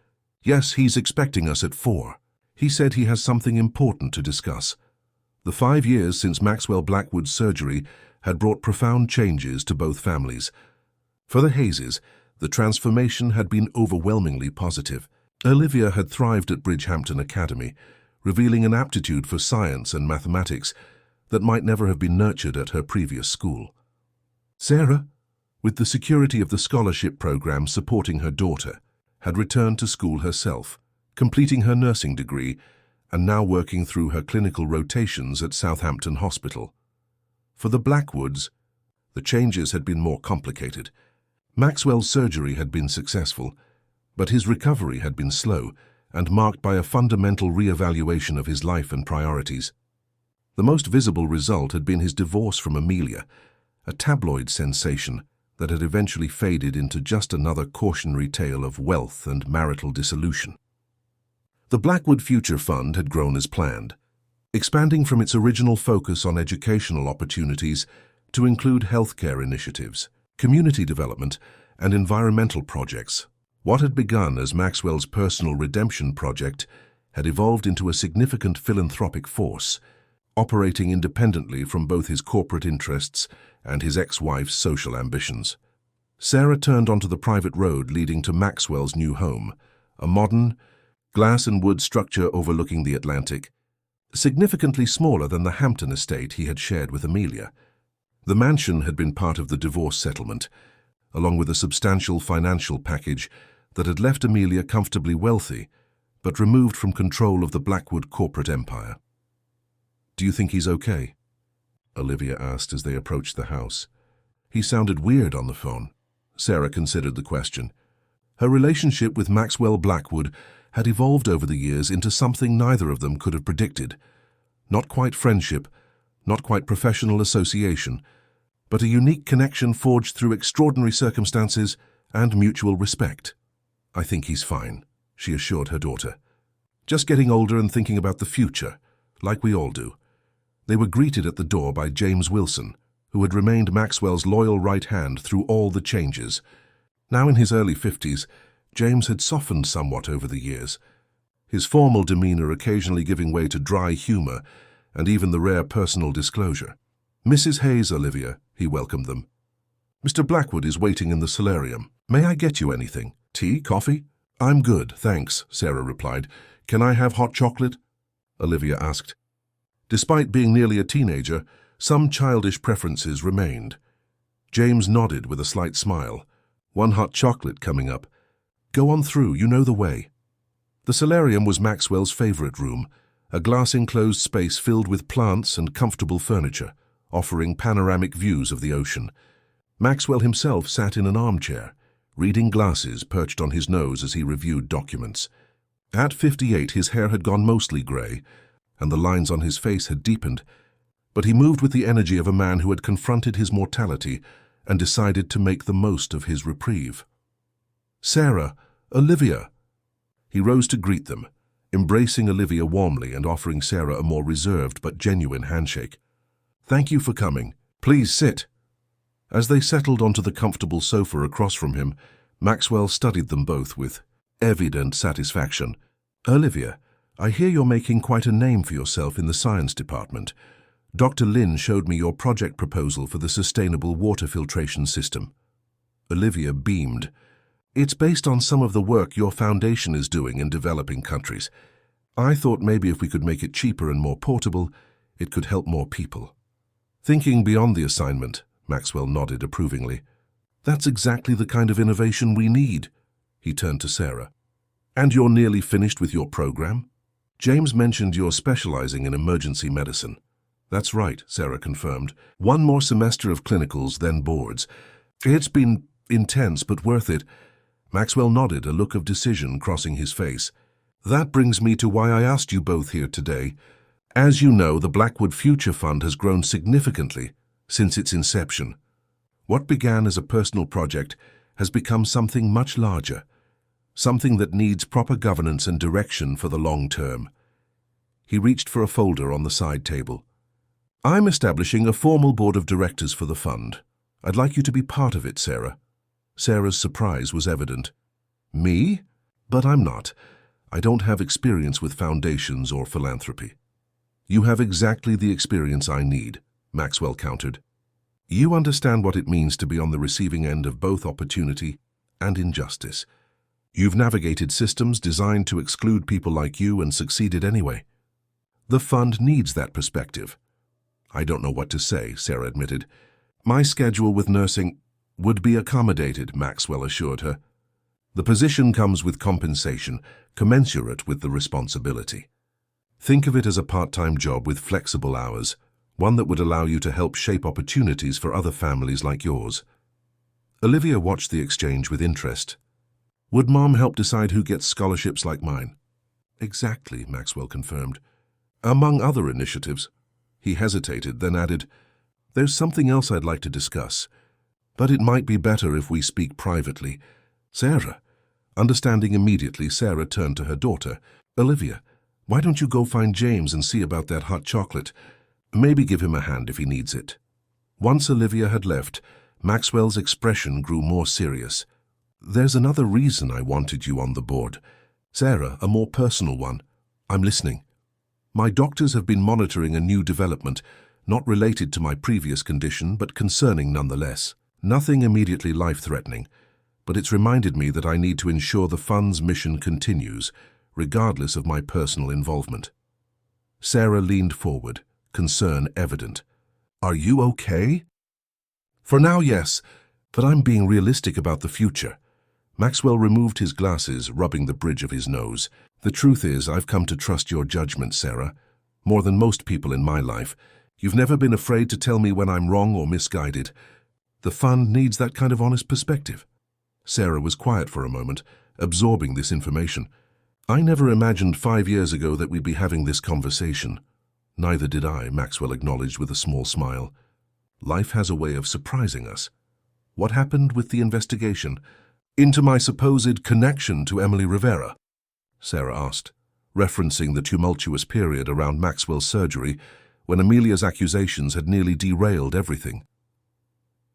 "Yes, he's expecting us at 4. He said he has something important to discuss." The 5 years since Maxwell Blackwood's surgery had brought profound changes to both families. For the Hayeses, the transformation had been overwhelmingly positive. Olivia had thrived at Bridgehampton Academy, revealing an aptitude for science and mathematics that might never have been nurtured at her previous school. Sarah, with the security of the scholarship program supporting her daughter, had returned to school herself, completing her nursing degree and now working through her clinical rotations at Southampton Hospital. For the Blackwoods, the changes had been more complicated. Maxwell's surgery had been successful, but his recovery had been slow and marked by a fundamental re-evaluation of his life and priorities. The most visible result had been his divorce from Amelia, a tabloid sensation that had eventually faded into just another cautionary tale of wealth and marital dissolution. The Blackwood Future Fund had grown as planned, expanding from its original focus on educational opportunities to include healthcare initiatives, community development, and environmental projects. What had begun as Maxwell's personal redemption project had evolved into a significant philanthropic force, operating independently from both his corporate interests and his ex-wife's social ambitions. Sarah turned onto the private road leading to Maxwell's new home, a modern, glass and wood structure overlooking the Atlantic, significantly smaller than the Hampton estate he had shared with Amelia. The mansion had been part of the divorce settlement, along with a substantial financial package that had left Amelia comfortably wealthy, but removed from control of the Blackwood corporate empire. "Do you think he's okay?" Olivia asked as they approached the house. "He sounded weird on the phone." Sarah considered the question. Her relationship with Maxwell Blackwood had evolved over the years into something neither of them could have predicted. Not quite friendship, not quite professional association, but a unique connection forged through extraordinary circumstances and mutual respect. "I think he's fine," she assured her daughter. "Just getting older and thinking about the future, like we all do." They were greeted at the door by James Wilson, who had remained Maxwell's loyal right hand through all the changes. Now in his early 50s, James had softened somewhat over the years, his formal demeanor occasionally giving way to dry humor and even the rare personal disclosure. "Mrs. Hayes, Olivia," he welcomed them. "Mr. Blackwood is waiting in the solarium. May I get you anything? Tea, coffee?" "I'm good, thanks," Sarah replied. "Can I have hot chocolate?" Olivia asked. Despite being nearly a teenager, some childish preferences remained. James nodded with a slight smile. "One hot chocolate coming up. Go on through, you know the way." The solarium was Maxwell's favorite room, a glass-enclosed space filled with plants and comfortable furniture, offering panoramic views of the ocean. Maxwell himself sat in an armchair, reading glasses perched on his nose as he reviewed documents. At 58, his hair had gone mostly grey, and the lines on his face had deepened, but he moved with the energy of a man who had confronted his mortality and decided to make the most of his reprieve. "Sarah, Olivia!" He rose to greet them, embracing Olivia warmly and offering Sarah a more reserved but genuine handshake. "Thank you for coming. Please sit." As they settled onto the comfortable sofa across from him, Maxwell studied them both with evident satisfaction. "Olivia, I hear you're making quite a name for yourself in the science department. Dr. Lin showed me your project proposal for the sustainable water filtration system." Olivia beamed. "It's based on some of the work your foundation is doing in developing countries. I thought maybe if we could make it cheaper and more portable, it could help more people." Thinking beyond the assignment, Maxwell nodded approvingly. "That's exactly the kind of innovation we need." He turned to Sarah. "And you're nearly finished with your program? James mentioned you're specializing in emergency medicine." "That's right," Sarah confirmed. "One more semester of clinicals, then boards. It's been intense, but worth it." Maxwell nodded, a look of decision crossing his face. "That brings me to why I asked you both here today. As you know, the Blackwood Future Fund has grown significantly since its inception. What began as a personal project has become something much larger, something that needs proper governance and direction for the long term." He reached for a folder on the side table. "I'm establishing a formal board of directors for the fund. I'd like you to be part of it, Sarah." Sarah's surprise was evident. "Me? But I'm not. I don't have experience with foundations or philanthropy." "You have exactly the experience I need," Maxwell countered. "You understand what it means to be on the receiving end of both opportunity and injustice. You've navigated systems designed to exclude people like you and succeeded anyway. The fund needs that perspective." "I don't know what to say," Sarah admitted. "My schedule with nursing would be accommodated," Maxwell assured her. "The position comes with compensation, commensurate with the responsibility. Think of it as a part-time job with flexible hours, one that would allow you to help shape opportunities for other families like yours." Olivia watched the exchange with interest. "Would Mom help decide who gets scholarships like mine?" "Exactly," Maxwell confirmed. "Among other initiatives." He hesitated, then added, "There's something else I'd like to discuss, but it might be better if we speak privately. Sarah." Understanding immediately, Sarah turned to her daughter. "Olivia, why don't you go find James and see about that hot chocolate? Maybe give him a hand if he needs it." Once Olivia had left, Maxwell's expression grew more serious. "There's another reason I wanted you on the board. Sarah, a more personal one. I'm listening. My doctors have been monitoring a new development, not related to my previous condition, but concerning nonetheless. Nothing immediately life-threatening, but it's reminded me that I need to ensure the fund's mission continues, regardless of my personal involvement." Sarah leaned forward, concern evident. "Are you okay?" "For now, yes, but I'm being realistic about the future." Maxwell removed his glasses, rubbing the bridge of his nose. "The truth is, I've come to trust your judgment, Sarah. More than most people in my life. You've never been afraid to tell me when I'm wrong or misguided. The fund needs that kind of honest perspective." Sarah was quiet for a moment, absorbing this information. "I never imagined 5 years ago that we'd be having this conversation." "Neither did I," Maxwell acknowledged with a small smile. "Life has a way of surprising us. What happened with the investigation into my supposed connection to Emily Rivera?" Sarah asked, referencing the tumultuous period around Maxwell's surgery when Amelia's accusations had nearly derailed everything.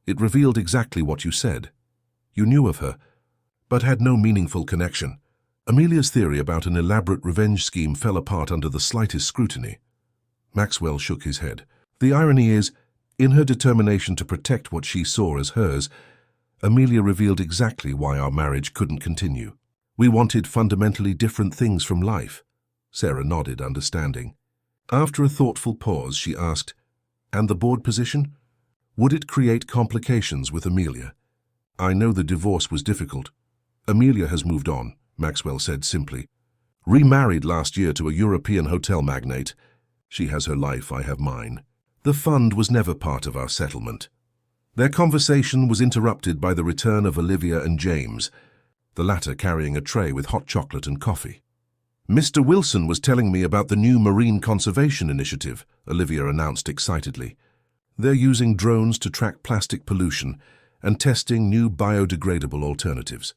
"It revealed exactly what you said. You knew of her, but had no meaningful connection. Amelia's theory about an elaborate revenge scheme fell apart under the slightest scrutiny." Maxwell shook his head. "The irony is, in her determination to protect what she saw as hers, Amelia revealed exactly why our marriage couldn't continue. We wanted fundamentally different things from life." Sarah nodded, understanding. After a thoughtful pause, she asked, "And the board position? Would it create complications with Amelia? I know the divorce was difficult." "Amelia has moved on," Maxwell said simply. "Remarried last year to a European hotel magnate. She has her life, I have mine. The fund was never part of our settlement." Their conversation was interrupted by the return of Olivia and James, the latter carrying a tray with hot chocolate and coffee. "Mr. Wilson was telling me about the new marine conservation initiative," Olivia announced excitedly. "They're using drones to track plastic pollution and testing new biodegradable alternatives.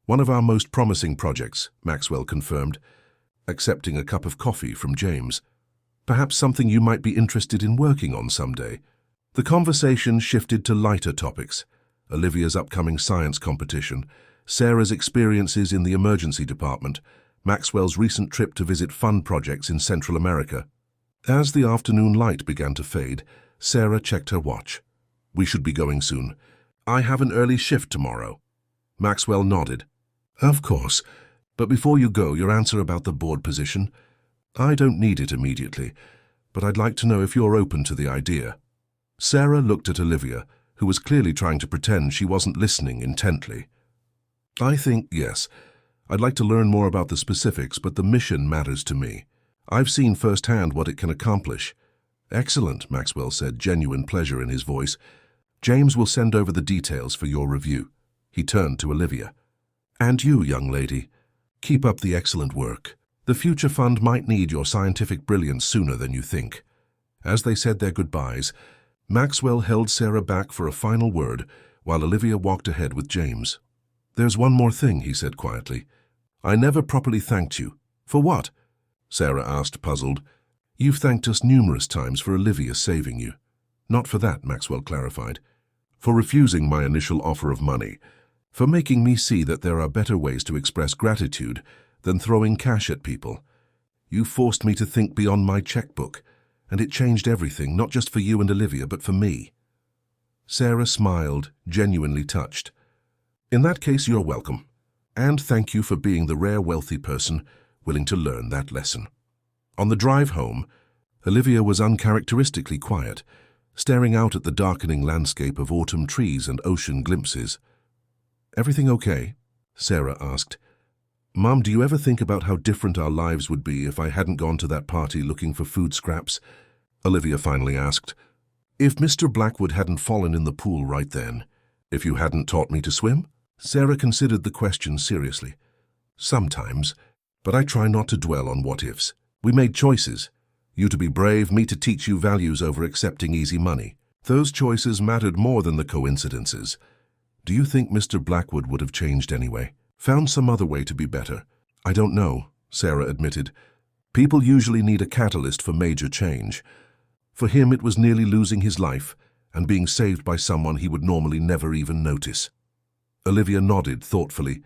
One of our most promising projects," Maxwell confirmed, accepting a cup of coffee from James. "Perhaps something you might be interested in working on someday." The conversation shifted to lighter topics: Olivia's upcoming science competition, Sarah's experiences in the emergency department, Maxwell's recent trip to visit fun projects in Central America. As the afternoon light began to fade, Sarah checked her watch. "We should be going soon. I have an early shift tomorrow." Maxwell nodded. "Of course. But before you go, your answer about the board position. I don't need it immediately, but I'd like to know if you're open to the idea." Sarah looked at Olivia, who was clearly trying to pretend she wasn't listening intently. "I think, yes. I'd like to learn more about the specifics, but the mission matters to me. I've seen firsthand what it can accomplish." "Excellent," Maxwell said, genuine pleasure in his voice. "James will send over the details for your review." He turned to Olivia. "And you, young lady, keep up the excellent work. The Future Fund might need your scientific brilliance sooner than you think." As they said their goodbyes, Maxwell held Sarah back for a final word while Olivia walked ahead with James. "There's one more thing," he said quietly. "I never properly thanked you." "For what?" Sarah asked, puzzled. "You've thanked us numerous times for Olivia saving you." "Not for that," Maxwell clarified. "For refusing my initial offer of money. For making me see that there are better ways to express gratitude than throwing cash at people. You forced me to think beyond my checkbook, and it changed everything, not just for you and Olivia, but for me." Sarah smiled, genuinely touched. "In that case, you're welcome. And thank you for being the rare wealthy person willing to learn that lesson." On the drive home, Olivia was uncharacteristically quiet, staring out at the darkening landscape of autumn trees and ocean glimpses. "Everything okay?" Sarah asked. "Mum, do you ever think about how different our lives would be if I hadn't gone to that party looking for food scraps?" Olivia finally asked. "If Mr. Blackwood hadn't fallen in the pool right then, if you hadn't taught me to swim?" Sarah considered the question seriously. "Sometimes, but I try not to dwell on what-ifs. We made choices. You to be brave, me to teach you values over accepting easy money. Those choices mattered more than the coincidences. Do you think Mr. Blackwood would have changed anyway? Found some other way to be better?" "I don't know," Sarah admitted. "People usually need a catalyst for major change. For him, it was nearly losing his life and being saved by someone he would normally never even notice." Olivia nodded thoughtfully.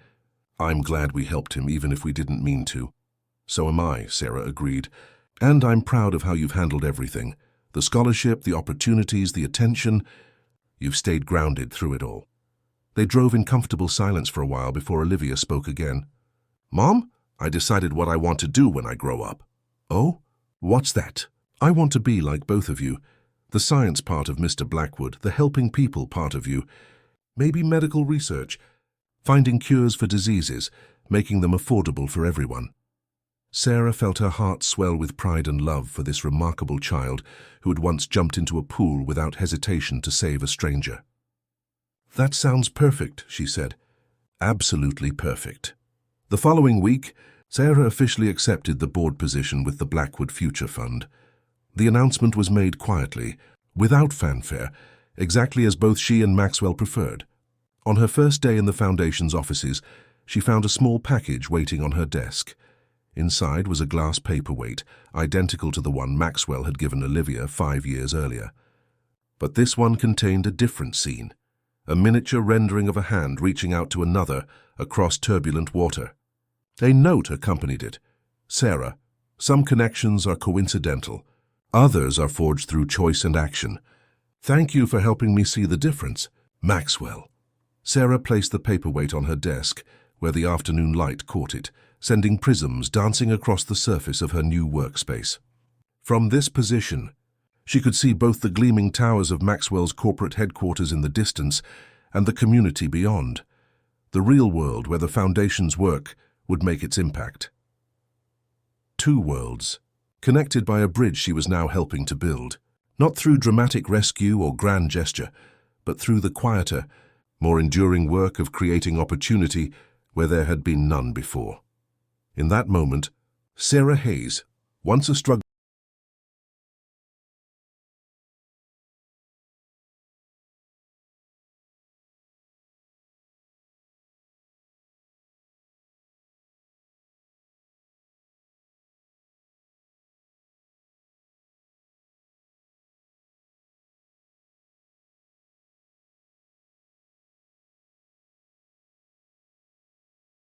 "I'm glad we helped him, even if we didn't mean to." "So am I," Sarah agreed. "And I'm proud of how you've handled everything. The scholarship, the opportunities, the attention. You've stayed grounded through it all." They drove in comfortable silence for a while before Olivia spoke again. "Mom, I decided what I want to do when I grow up." "Oh? What's that?" "I want to be like both of you. The science part of Mr. Blackwood, the helping people part of you. Maybe medical research, finding cures for diseases, making them affordable for everyone." Sarah felt her heart swell with pride and love for this remarkable child who had once jumped into a pool without hesitation to save a stranger. "That sounds perfect," she said. "Absolutely perfect." The following week, Sarah officially accepted the board position with the Blackwood Future Fund. The announcement was made quietly, without fanfare, exactly as both she and Maxwell preferred. On her first day in the Foundation's offices, she found a small package waiting on her desk. Inside was a glass paperweight, identical to the one Maxwell had given Olivia 5 years earlier. But this one contained a different scene, a miniature rendering of a hand reaching out to another across turbulent water. A note accompanied it. "Sarah, some connections are coincidental. Others are forged through choice and action. Thank you for helping me see the difference. Maxwell." Sarah placed the paperweight on her desk, where the afternoon light caught it, sending prisms dancing across the surface of her new workspace. From this position, she could see both the gleaming towers of Maxwell's corporate headquarters in the distance and the community beyond. The real world where the Foundation's work would make its impact. 2 worlds, connected by a bridge she was now helping to build. Not through dramatic rescue or grand gesture, but through the quieter, more enduring work of creating opportunity where there had been none before. In that moment, Sarah Hayes, once a struggling